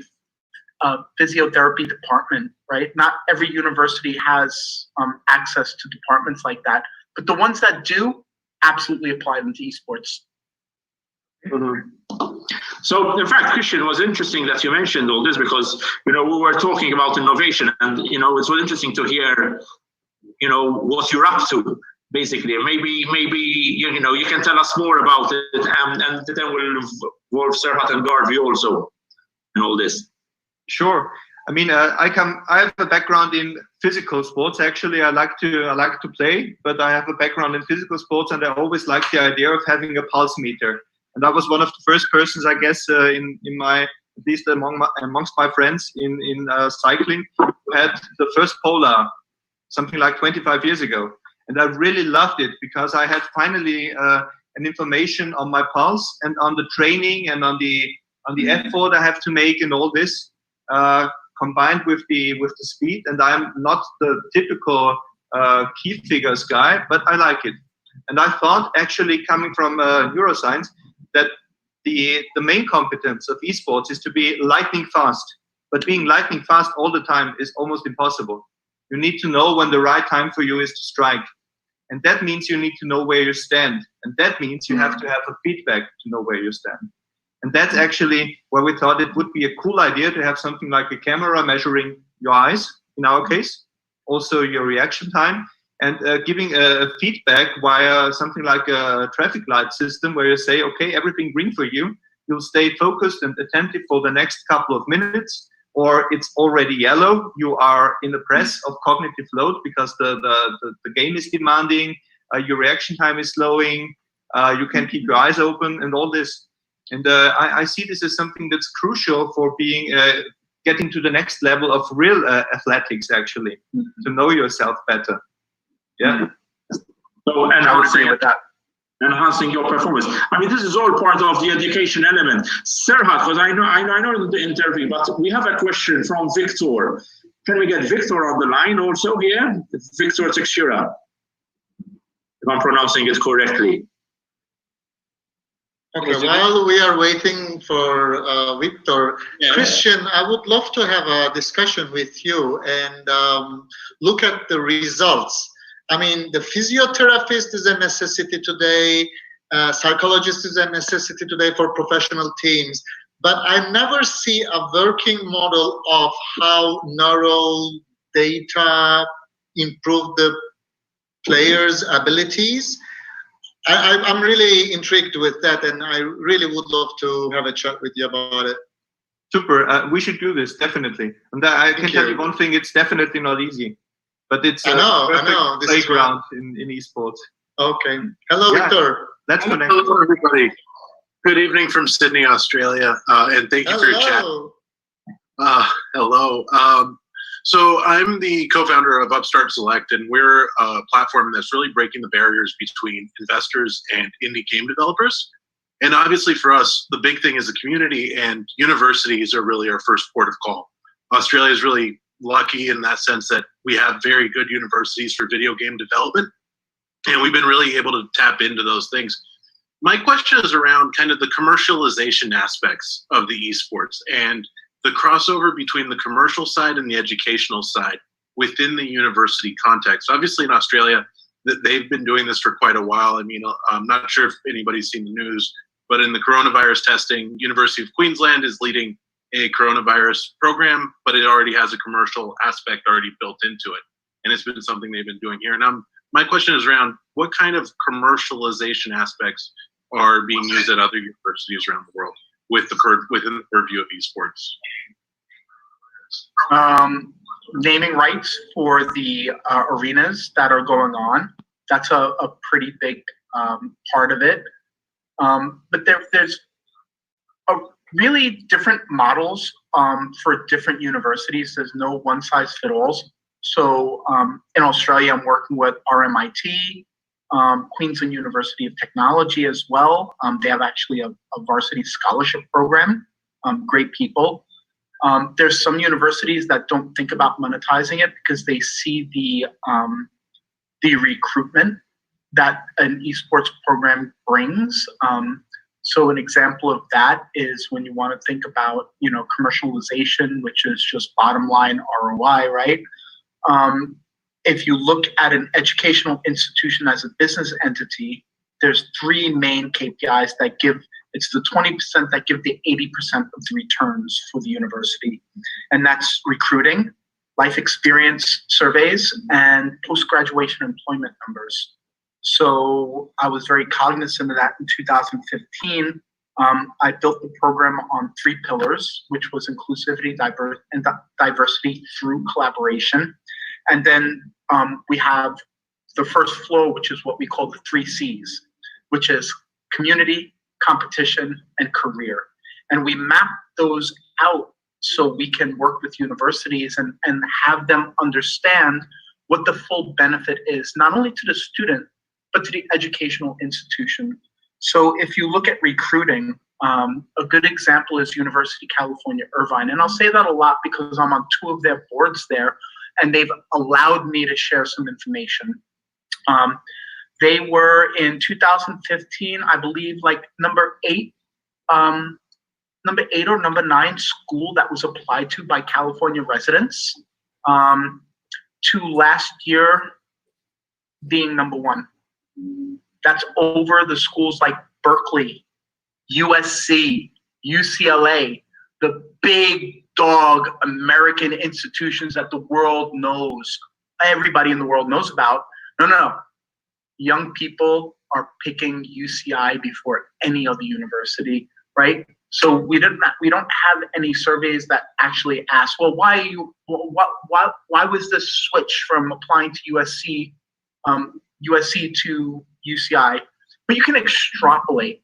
physiotherapy department, right? Not every university has access to departments like that, but the ones that do, absolutely apply them to esports. So, in fact, Christian, it was interesting that you mentioned all this because, we were talking about innovation and, it was interesting to hear, what you're up to, basically. Maybe you can tell us more about it and then we'll involve Serhat and Garvey also in all this. Sure. I mean, I have a background in physical sports. Actually, I like to play, but I have a background in physical sports, and I always liked the idea of having a pulse meter. And I was one of the first persons, I guess, in my, at least amongst my friends in cycling, who had the first Polar, something like 25 years ago. And I really loved it because I had finally an information on my pulse and on the training and on the effort I have to make and all this. Combined with the speed, and I'm not the typical key figures guy, but I like it. And I thought, actually, coming from neuroscience, that the main competence of esports is to be lightning fast. But being lightning fast all the time is almost impossible. You need to know when the right time for you is to strike, and that means you need to know where you stand, and that means you have to have a feedback to know where you stand. And that's actually where we thought it would be a cool idea to have something like a camera measuring your eyes, in our case, also your reaction time, and giving a feedback via something like a traffic light system where you say, okay, everything green for you, you'll stay focused and attentive for the next couple of minutes, or it's already yellow, you are in the press of cognitive load because the game is demanding, your reaction time is slowing, you can keep your eyes open and all this. And I see this as something that's crucial for getting to the next level of real athletics, actually, to know yourself better. Yeah. So enhancing your performance. I mean, this is all part of the education element. Serhat, because I know the interview, but we have a question from Victor. Can we get Victor on the line also here? Victor Texura, if I'm pronouncing it correctly. Okay, while we are waiting for Victor, Christian, I would love to have a discussion with you and look at the results. I mean, the physiotherapist is a necessity today, psychologist is a necessity today for professional teams, but I never see a working model of how neural data improve the players' abilities. I'm really intrigued with that, and I really would love to have a chat with you about it. Super. We should do this, definitely. And I can tell you one thing, it's definitely not easy. But it's a perfect playground in esports. Okay. Hello, Victor. Let's connect. Hello, everybody. Good evening from Sydney, Australia, and thank you for your chat. Hello. So I'm the co-founder of Upstart Select, and we're a platform that's really breaking the barriers between investors and indie game developers. And obviously for us, the big thing is the community, and universities are really our first port of call. Australia is really lucky in that sense that we have very good universities for video game development, and we've been really able to tap into those things. My question is around kind of the commercialization aspects of the esports and the crossover between the commercial side and the educational side within the university context. Obviously in Australia, they've been doing this for quite a while. I mean, I'm not sure if anybody's seen the news, but in the coronavirus testing, University of Queensland is leading a coronavirus program, but it already has a commercial aspect already built into it. And it's been something they've been doing here. And my question is around what kind of commercialization aspects are being used at other universities around the world within the purview of esports? Naming rights for the arenas that are going on. That's a pretty big part of it. But there's really different models for different universities. There's no one size fits all. So in Australia, I'm working with RMIT, Queensland University of Technology as well. They have actually a varsity scholarship program, great people. There's some universities that don't think about monetizing it because they see the recruitment that an esports program brings. So an example of that is when you want to think about, commercialization, which is just bottom line ROI, right? If you look at an educational institution as a business entity, there's three main KPIs that it's the 20% that give the 80% of the returns for the university. And that's recruiting, life experience surveys, and post-graduation employment numbers. So I was very cognizant of that in 2015. I built the program on 3 pillars, which was inclusivity, diversity through collaboration. And then we have the first flow, which is what we call the 3 C's, which is community, competition, and career. And we map those out so we can work with universities and have them understand what the full benefit is, not only to the student, but to the educational institution. So if you look at recruiting, a good example is University of California, Irvine. And I'll say that a lot because I'm on 2 of their boards there, and they've allowed me to share some information. They were in 2015, I believe, like number 8 or number 9 school that was applied to by California residents, to last year being number 1. That's over the schools like Berkeley, USC, UCLA, the big dog American institutions that the world knows, everybody in the world knows about. No. Young people are picking UCI before any other university, right? So we don't have any surveys that actually ask, well, why was this switch from applying to USC to UCI? But you can extrapolate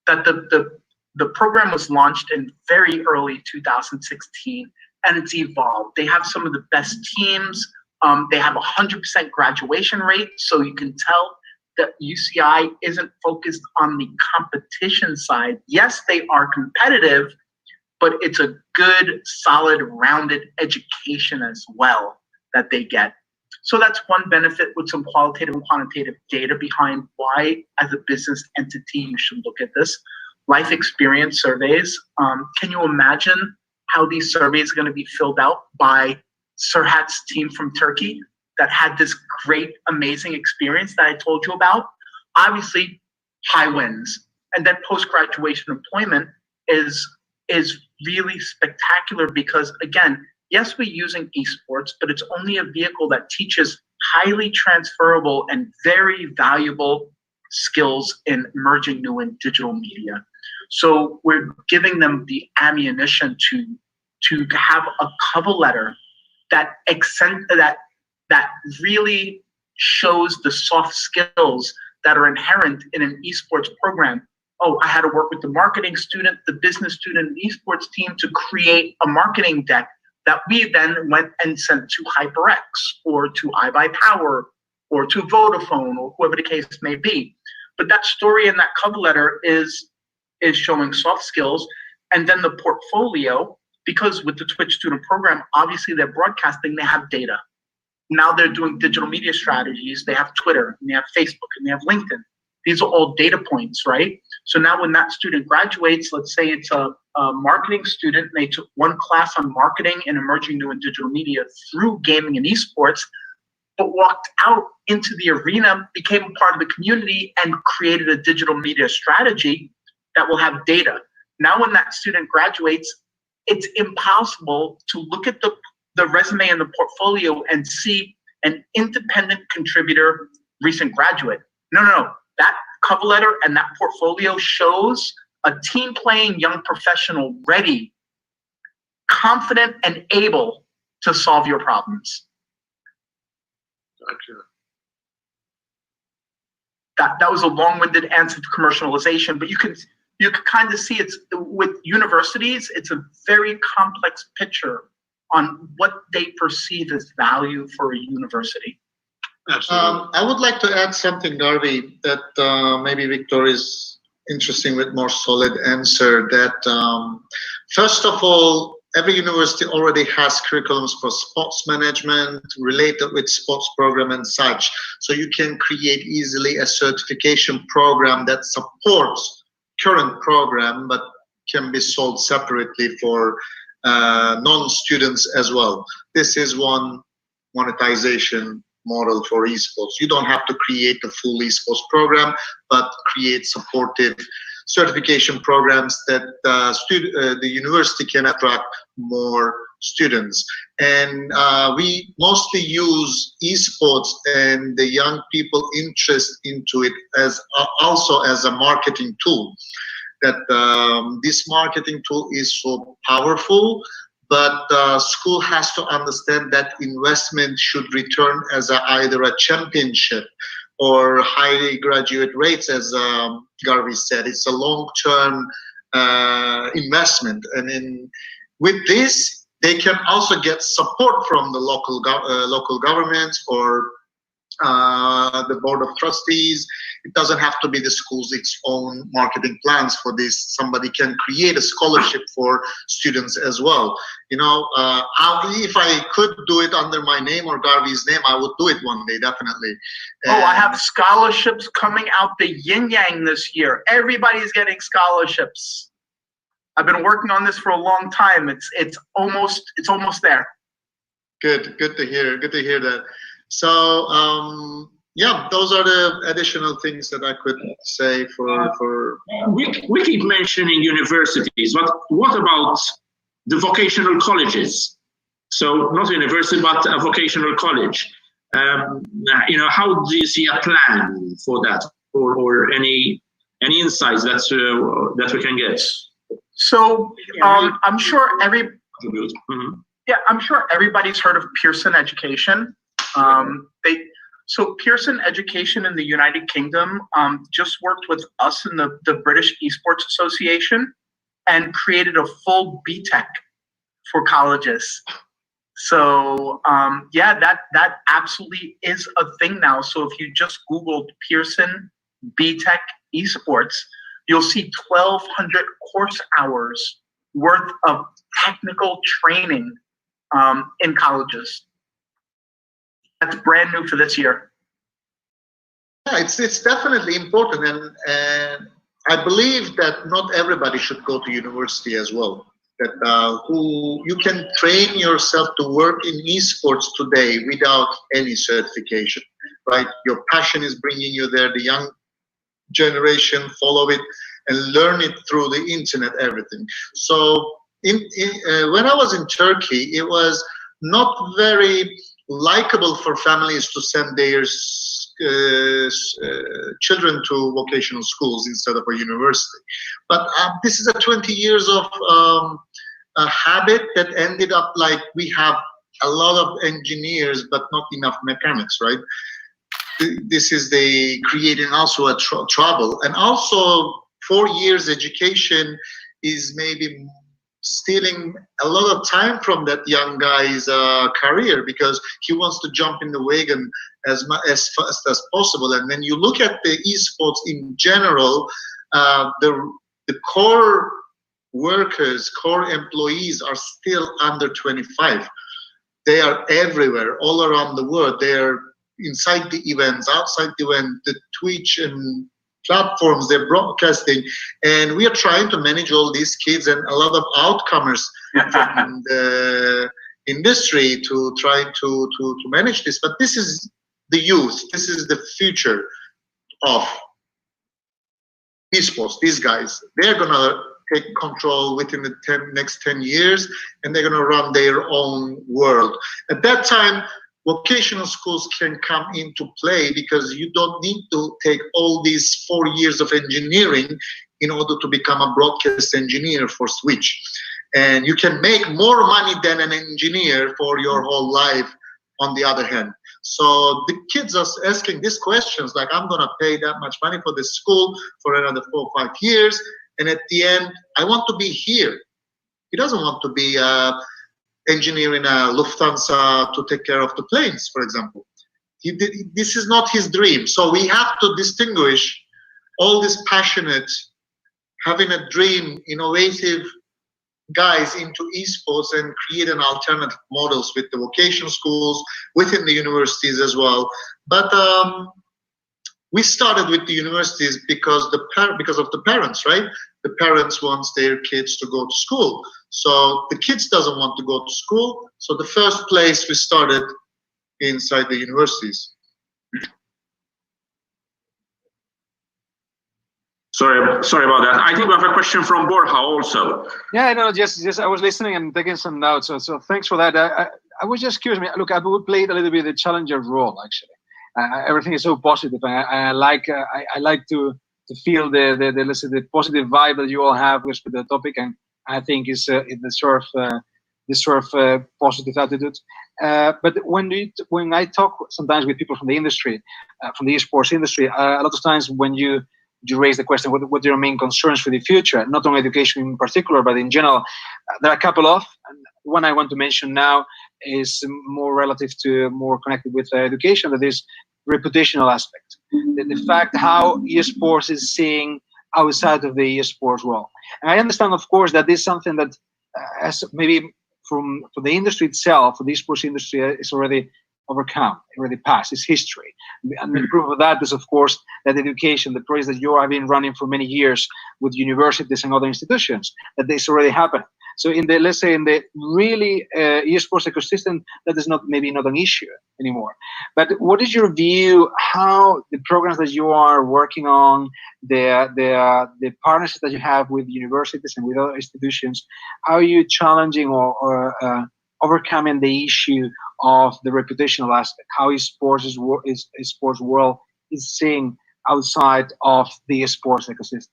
that the program was launched in very early 2016, and it's evolved. They have some of the best teams. They have 100% graduation rate, so you can tell that UCI isn't focused on the competition side. Yes, they are competitive, but it's a good, solid, rounded education as well that they get. So that's one benefit with some qualitative and quantitative data behind why, as a business entity, you should look at this. Life experience surveys. Can you imagine how these surveys are going to be filled out by Serhat's team from Turkey that had this great, amazing experience that I told you about? Obviously, high wins. And then post-graduation employment is really spectacular because, again, yes, we're using esports, but it's only a vehicle that teaches highly transferable and very valuable skills in emerging new and digital media. So we're giving them the ammunition to have a cover letter that really shows the soft skills that are inherent in an esports program. Oh, I had to work with the marketing student, the business student, and esports team to create a marketing deck that we then went and sent to HyperX or to iBuyPower or to Vodafone or whoever the case may be. But that story and that cover letter is showing soft skills. And then the portfolio, because with the Twitch student program, obviously they're broadcasting, they have data. Now they're doing digital media strategies. They have Twitter, and they have Facebook, and they have LinkedIn. These are all data points, right? So now when that student graduates, let's say it's a marketing student, and they took one class on marketing and emerging new and digital media through gaming and esports, but walked out into the arena, became a part of the community, and created a digital media strategy that will have data. Now when that student graduates, it's impossible to look at the resume and the portfolio and see an independent contributor, recent graduate. No. That cover letter and that portfolio shows a team playing young professional ready, confident, and able to solve your problems. Gotcha. That was a long-winded answer to commercialization, but you can kind of see it's with universities, it's a very complex picture on what they perceive as value for a university. Absolutely. I would like to add something, Garvey, that maybe Victor is interesting with more solid answer. That first of all, every university already has curriculums for sports management related with sports program and such. So you can create easily a certification program that supports current program, but can be sold separately for non-students as well. This is one monetization model for esports. You don't have to create a full esports program, but create supportive certification programs that the university can attract more students. And we mostly use esports and the young people interest into it as also as a marketing tool. That this marketing tool is so powerful, but school has to understand that investment should return as either a championship or high graduate rates, as Garvey said. It's a long-term investment, and with this, they can also get support from the local governments or the board of trustees. It doesn't have to be the school's its own marketing plans for this. Somebody can create a scholarship for students as well. You know, if I could do it under my name or Garvey's name, I would do it one day, definitely. And I have scholarships coming out the yin yang this year. Everybody's getting scholarships. I've been working on this for a long time. It's almost there. Good to hear. Good to hear that. So yeah, those are the additional things that I could say for. We keep mentioning universities, but what about the vocational colleges? So not university, but a vocational college. You know, how do you see a plan for that, or any insights that we can get? So I'm sure I'm sure everybody's heard of Pearson Education. So Pearson Education in the United Kingdom just worked with us in the British Esports Association and created a full BTEC for colleges. So yeah, that absolutely is a thing now. So if you just Googled Pearson BTEC Esports, you'll see 1,200 course hours worth of technical training in colleges. That's brand new for this year. Yeah, it's definitely important, and I believe that not everybody should go to university as well. That who you can train yourself to work in esports today without any certification, right? Your passion is bringing you there. The young generation follow it and learn it through the internet, everything. So when I was in Turkey, it was not very likable for families to send their children to vocational schools instead of a university. But this is a 20 years of a habit that ended up like we have a lot of engineers but not enough mechanics, right? This is creating also a trouble. And also 4 years education is maybe stealing a lot of time from that young guy's career, because he wants to jump in the wagon as fast as possible. And when you look at the esports in general, the core workers, core employees are still under 25. They are everywhere, all around the world. They are inside the events, outside the event, the Twitch and platforms, they're broadcasting, and we are trying to manage all these kids and a lot of outcomers from the industry to try to manage this. But this is the youth, this is the future of esports. These guys, they're gonna take control within the next 10 years, and they're gonna run their own world. At that time, vocational schools can come into play, because you don't need to take all these 4 years of engineering in order to become a broadcast engineer for Switch. And you can make more money than an engineer for your whole life on the other hand. So the kids are asking these questions, like, I'm gonna pay that much money for this school for another 4 or 5 years, and at the end, I want to be here. He doesn't want to be engineering a Lufthansa to take care of the planes, for example. This is not his dream. So we have to distinguish all these passionate, having a dream, innovative guys into esports and create an alternative models with the vocational schools, within the universities as well. But We started with the universities because of the parents, right? The parents want their kids to go to school. So the kids doesn't want to go to school. So the first place we started inside the universities. Sorry about that. I think we have a question from Borja also. Yeah, no, just I was listening and taking some notes. So thanks for that. I was just curious. Look, I played a little bit the challenger role actually. Everything is so positive, and I like to feel the let's say the positive vibe that you all have with the topic, and I think is the sort of positive attitude. But when I talk sometimes with people from the industry, from the esports industry, a lot of times when you raise the question, what are your main concerns for the future? Not on education in particular, but in general, there are a couple of. And one I want to mention now is more connected with education. That is reputational aspect. The fact how esports is seeing outside of the esports world. And I understand, of course, that this is something that, as maybe for the industry itself, for the esports industry, is already overcome, already passed. It's history. And the proof of that is, of course, that education, the project that you have been running for many years with universities and other institutions, that this already happened. So in the, let's say, in the really esports ecosystem, that is maybe not an issue anymore. But what is your view, how the programs that you are working on, the partnerships that you have with universities and with other institutions, how are you challenging or overcoming the issue of the reputational aspect? How esports world is seeing outside of the esports ecosystem?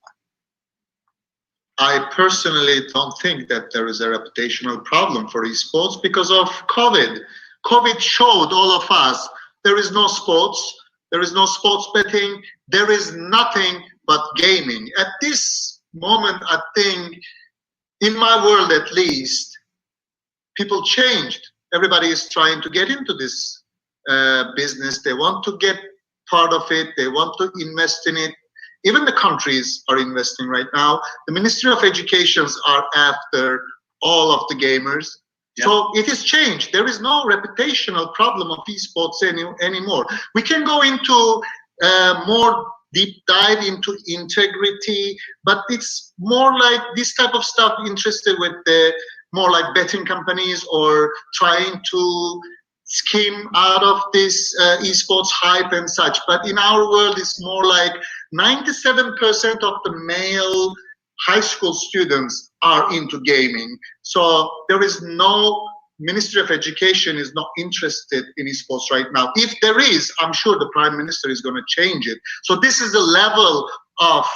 I personally don't think that there is a reputational problem for esports because of COVID. COVID showed all of us there is no sports, there is no sports betting, there is nothing but gaming. At this moment, I think, in my world at least, people changed. Everybody is trying to get into this business. They want to get part of it. They want to invest in it. Even the countries are investing right now. The Ministry of Educations are after all of the gamers. Yep. So it has changed. There is no reputational problem of esports anymore. We can go into more deep dive into integrity, but it's more like this type of stuff interested with the more like betting companies or trying to skim out of this esports hype and such. But in our world, it's more like 97% of the male high school students are into gaming. So there is no Ministry of Education is not interested in esports right now. If there is, I'm sure the Prime Minister is going to change it. So this is the level of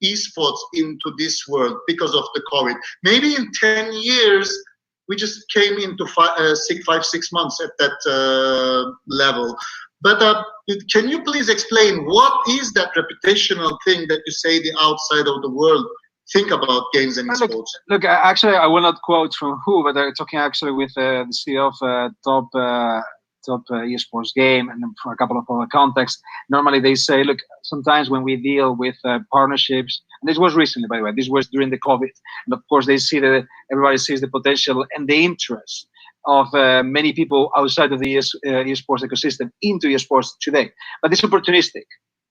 esports into this world because of the COVID. Maybe in 10 years, we just came into 6 months at that level. But can you please explain what is that reputational thing that you say the outside of the world think about games and esports? Look, actually, I will not quote from who, but I'm talking actually with the CEO of top esports game and for a couple of other contexts. Normally they say, look, sometimes when we deal with partnerships, and this was recently, by the way, this was during the COVID, and of course they see that everybody sees the potential and the interest of many people outside of the esports ecosystem into esports today. But it's opportunistic.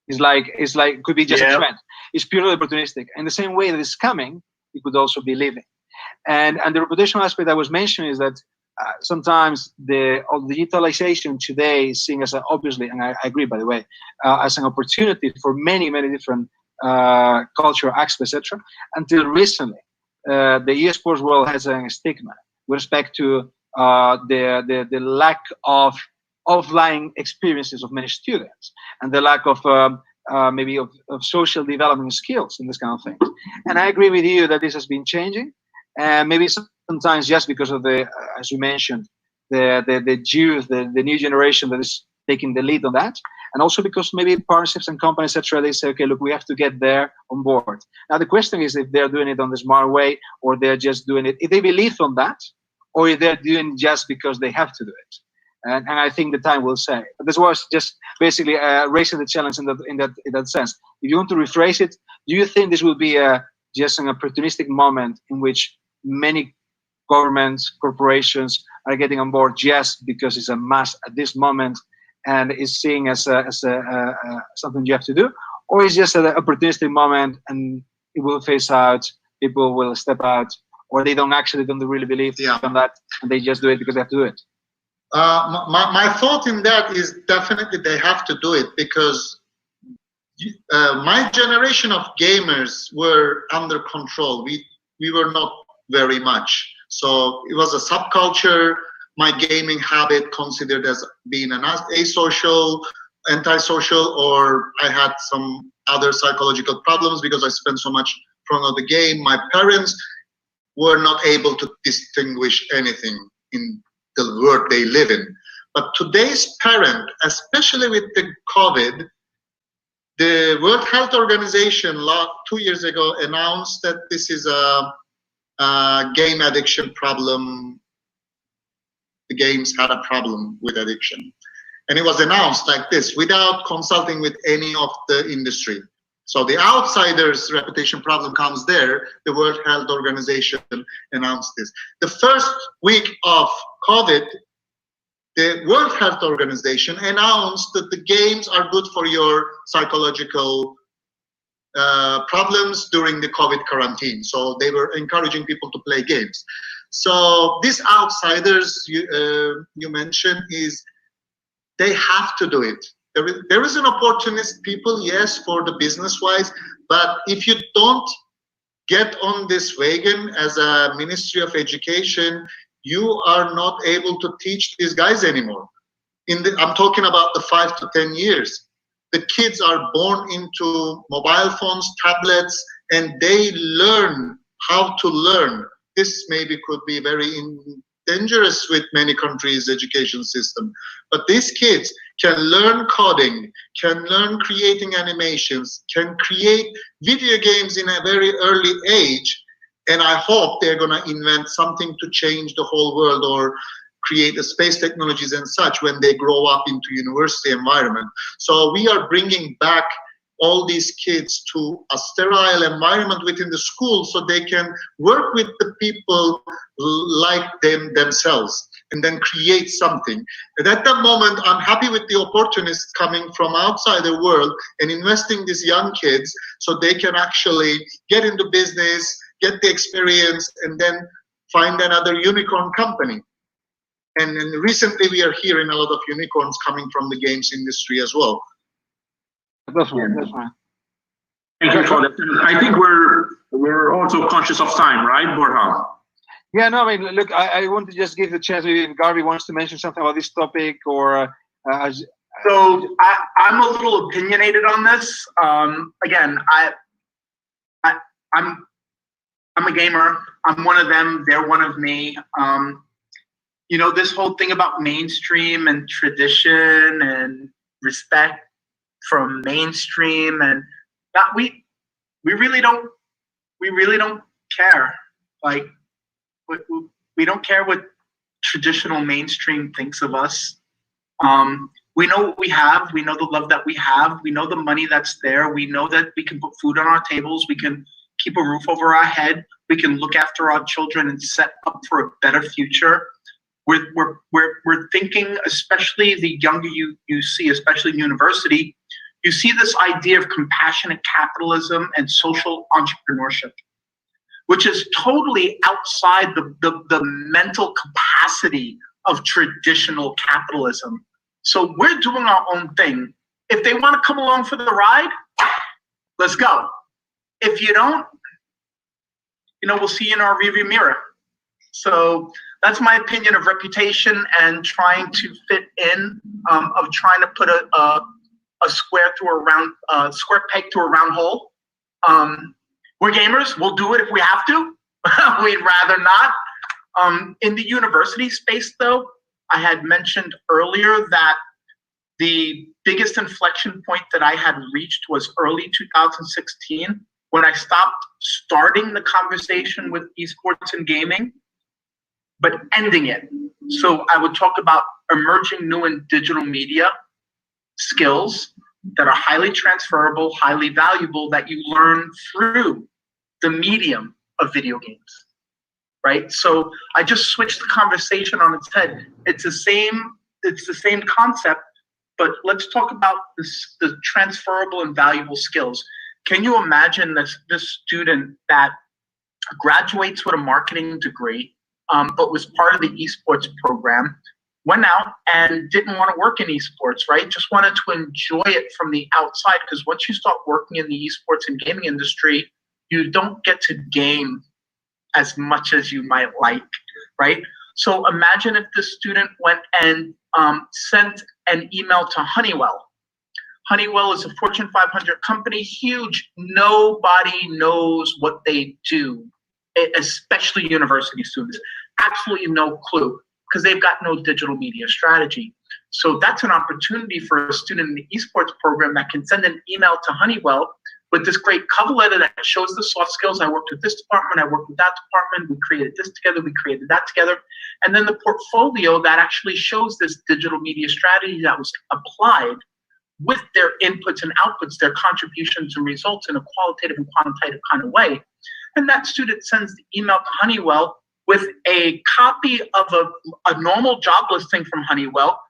It's like could be just a trend. It's purely opportunistic. In the same way that it's coming, it could also be living. And the reputational aspect I was mentioning is that sometimes the digitalization today is seen as obviously, and I agree, by the way, as an opportunity for many different cultural aspects, etc. Until recently, the esports world has a stigma with respect to the lack of offline experiences of many students and the lack of maybe of social development skills and this kind of thing. And I agree with you that this has been changing, and maybe sometimes just because of the, as you mentioned, the youth, the new generation that is taking the lead on that, and also because maybe partnerships and companies, etc., they say, okay, look, we have to get there on board. Now the question is if they're doing it on the smart way or they're just doing it, if they believe on that, or if they're doing it just because they have to do it. And I think the time will say. But this was just basically raising the challenge in that sense. If you want to rephrase it, do you think this will be just an opportunistic moment in which many governments, corporations are getting on board just because it's a must at this moment, and is seen as something you have to do, or is just an opportunistic moment and it will phase out, people will step out, or they don't really believe on that, and they just do it because they have to do it? My thought in that is definitely they have to do it, because my generation of gamers were under control. We were not very much. So it was a subculture. My gaming habit considered as being an asocial, antisocial, or I had some other psychological problems because I spent so much in front of the game. My parents were not able to distinguish anything in the world they live in. But today's parent, especially with the COVID, the World Health Organization 2 years ago announced that this is a game addiction problem. The games had a problem with addiction. And it was announced like this without consulting with any of the industry. So the outsider's reputation problem comes there. The World Health Organization announced this. The first week of COVID, the World Health Organization announced that the games are good for your psychological problems during the COVID quarantine. So they were encouraging people to play games. So these outsiders you mentioned, they have to do it. There is an opportunist people, yes, for the business-wise, but if you don't get on this wagon as a Ministry of Education, you are not able to teach these guys anymore. I'm talking about the 5 to 10 years. The kids are born into mobile phones, tablets, and they learn how to learn. This maybe could be very dangerous with many countries' education system. But these kids can learn coding, can learn creating animations, can create video games in a very early age. And I hope they're going to invent something to change the whole world or create the space technologies and such when they grow up into university environment. So we are bringing back all these kids to a sterile environment within the school so they can work with the people like themselves and then create something. And at that moment, I'm happy with the opportunists coming from outside the world and investing these young kids so they can actually get into business, get the experience, and then find another unicorn company. And recently we are hearing a lot of unicorns coming from the games industry as well. That's right. Thank you for that. I think we're also conscious of time, right, Borja? Yeah, no, I mean, look, I want to just give the chance if Garvey wants to mention something about this topic, or so I'm a little opinionated on this. Again, I'm a gamer. I'm one of them. They're one of me. You know, this whole thing about mainstream and tradition and respect from mainstream, and that we really don't care. Like we don't care what traditional mainstream thinks of us. We know what we have. We know the love that we have. We know the money that's there. We know that we can put food on our tables. We can keep a roof over our head. We can look after our children and set up for a better future. We're thinking, especially the younger you see, especially in university, you see this idea of compassionate capitalism and social entrepreneurship, which is totally outside the mental capacity of traditional capitalism. So we're doing our own thing. If they want to come along for the ride, let's go. If you don't, you know, we'll see you in our rearview mirror. So that's my opinion of reputation and trying to fit in, of trying to put a square peg through a round hole. We're gamers. We'll do it if we have to. We'd rather not. In the university space, though, I had mentioned earlier that the biggest inflection point that I had reached was early 2016 when I stopped starting the conversation with esports and gaming, but ending it. So I would talk about emerging new and digital media skills that are highly transferable, highly valuable, that you learn through the medium of video games, right? So I just switched the conversation on its head. It's the same concept, but let's talk about the transferable and valuable skills. Can you imagine this student that graduates with a marketing degree, but was part of the esports program, went out and didn't want to work in esports, right? Just wanted to enjoy it from the outside, because once you start working in the esports and gaming industry, you don't get to game as much as you might like, right? So imagine if the student went and sent an email to Honeywell. Honeywell is a Fortune 500 company, huge. Nobody knows what they do, especially university students. Absolutely no clue, because they've got no digital media strategy. So that's an opportunity for a student in the esports program that can send an email to Honeywell with this great cover letter that shows the soft skills. I worked with this department, I worked with that department, we created this together, we created that together. And then the portfolio that actually shows this digital media strategy that was applied with their inputs and outputs, their contributions and results in a qualitative and quantitative kind of way. And that student sends the email to Honeywell with a copy of a normal job listing from Honeywell.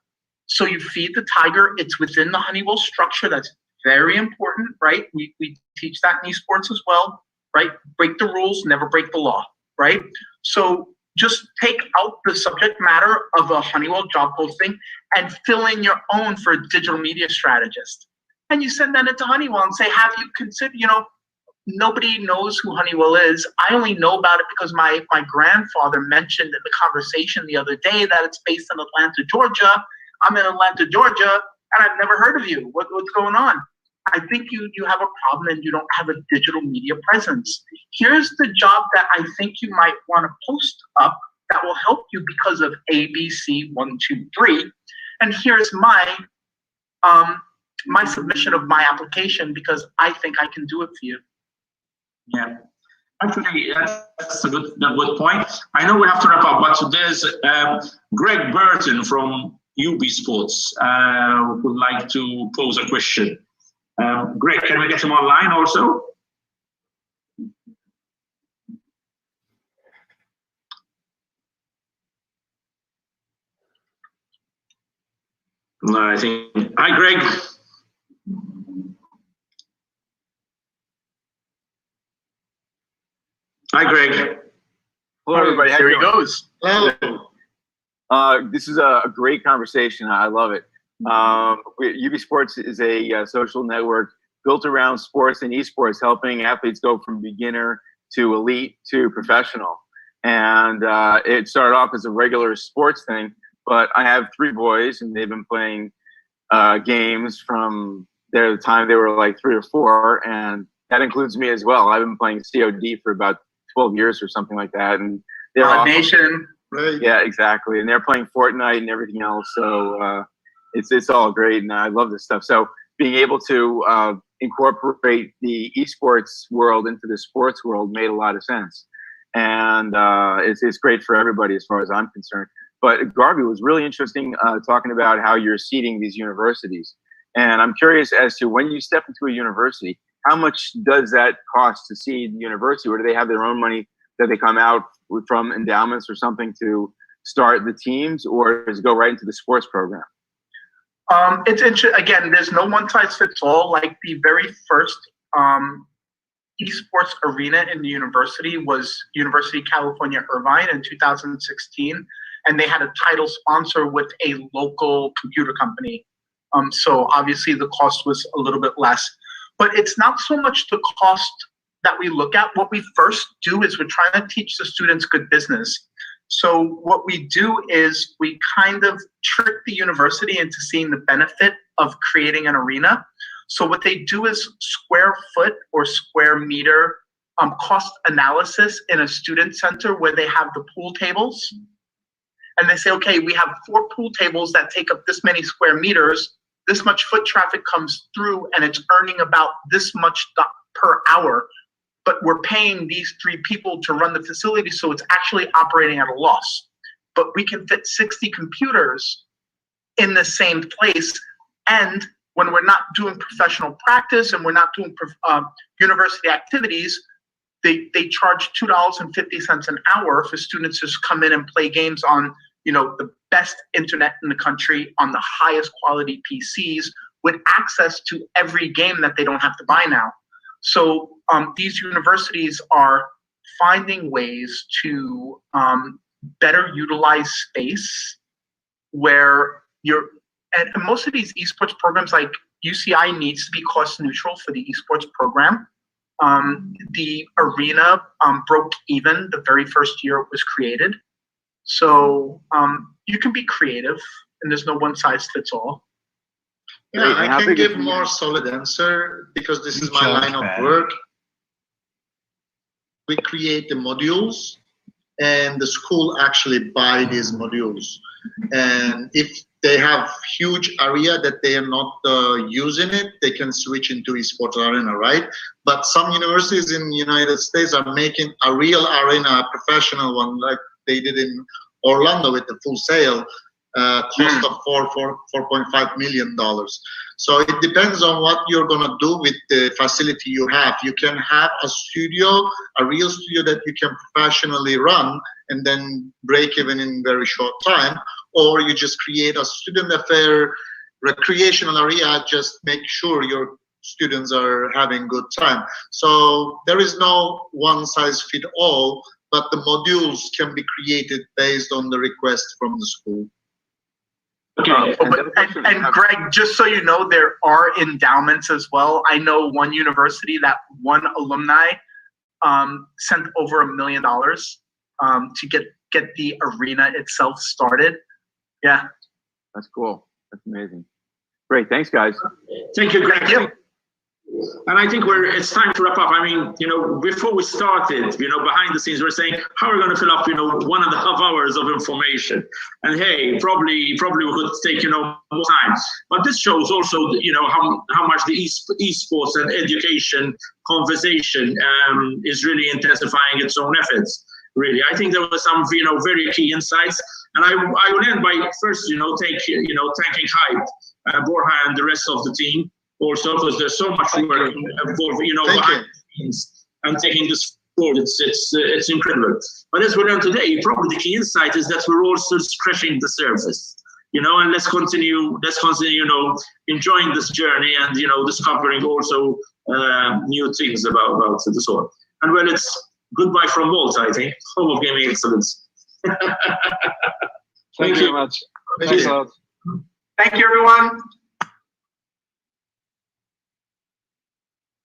So you feed the tiger, it's within the Honeywell structure. That's very important, right? We teach that in esports as well, right? Break the rules, never break the law, right? So just take out the subject matter of a Honeywell job posting and fill in your own for a digital media strategist. And you send that into Honeywell and say, have you considered, nobody knows who Honeywell is. I only know about it because my grandfather mentioned in the conversation the other day that it's based in Atlanta, Georgia. I'm in Atlanta, Georgia, and I've never heard of you. What's going on? I think you have a problem and you don't have a digital media presence. Here's the job that I think you might want to post up that will help you because of A, B, C, 1, 2, 3. And here's my submission of my application because I think I can do it for you. Yeah, actually, that's a good point. I know we have to wrap up, but there's Greg Burton from Esports would like to pose a question. Greg, can we get him online also? No, I think. Hi, Greg. Hi, Greg. Hello, everybody. There he goes. This is a great conversation. I love it. Esports is a social network built around sports and esports, helping athletes go from beginner to elite to professional. And it started off as a regular sports thing, but I have 3 boys, and they've been playing games from the time they were like 3 or 4, and that includes me as well. I've been playing COD for about 12 years or something like that, and they're Nation. Right. Yeah, exactly. And they're playing Fortnite and everything else. So it's all great, and I love this stuff. So being able to incorporate the esports world into the sports world made a lot of sense, and it's great for everybody as far as I'm concerned. But Garvey was really interesting talking about how you're seeding these universities, and I'm curious as to when you step into a university, how much does that cost to seed the university, or do they have their own money that they come out from endowments or something to start the teams, or does it go right into the sports program? It's interesting. Again, there's no one size fits all. Like the very first esports arena in the university was University of California, Irvine in 2016. And they had a title sponsor with a local computer company. So obviously the cost was a little bit less, but it's not so much the cost that we look at. What we first do is we're trying to teach the students good business. So what we do is we kind of trick the university into seeing the benefit of creating an arena. So what they do is square foot or square meter cost analysis in a student center where they have the pool tables. And they say, okay, we have 4 pool tables that take up this many square meters. This much foot traffic comes through and it's earning about this much per hour. But we're paying these 3 people to run the facility, so it's actually operating at a loss. But we can fit 60 computers in the same place. And when we're not doing professional practice and we're not doing university activities, they charge $2.50 an hour for students to come in and play games on the best internet in the country on the highest quality PCs with access to every game that they don't have to buy now. So these universities are finding ways to better utilize space where and most of these esports programs, like UCI, needs to be cost neutral for the esports program. The arena broke even the very first year it was created. So you can be creative, and there's no one size fits all. Yeah, I can give more solid answer because this is my line of work. We create the modules, and the school actually buy these modules. And if they have huge area that they are not using it, they can switch into esports arena, right? But some universities in the United States are making a real arena, a professional one, like they did in Orlando with the Full Sail, cost of $4.5 million. So it depends on what you're gonna do with the facility you have. You can have a studio, a real studio that you can professionally run and then break even in very short time, or you just create a student affair recreational area, just make sure your students are having good time. So there is no one size fit all, but the modules can be created based on the request from the school. Okay, and Greg, just so you know, there are endowments as well. I know one university that one alumni sent over $1 million to get the arena itself started. Yeah, that's cool. That's amazing. Great, thanks, guys. Thank you, Greg. And I think it's time to wrap up. I mean, before we started, behind the scenes, we're saying how we're going to fill up, 1.5 hours of information. And hey, probably we could take, more time. But this shows also, how much the esports and education conversation is really intensifying its own efforts. Really, I think there were some, very key insights. And I will end by first, thanking Hype, Borja, and the rest of the team. Also, because there's so much work involved, behind the scenes and taking this forward. It's incredible. But as we learned today, probably the key insight is that we're also scratching the surface, and let's continue, enjoying this journey and, discovering also new things about the sport. And well, it's goodbye from Malta, I think, home of gaming excellence. Thank you very much. Thanks a lot. Thank you, everyone.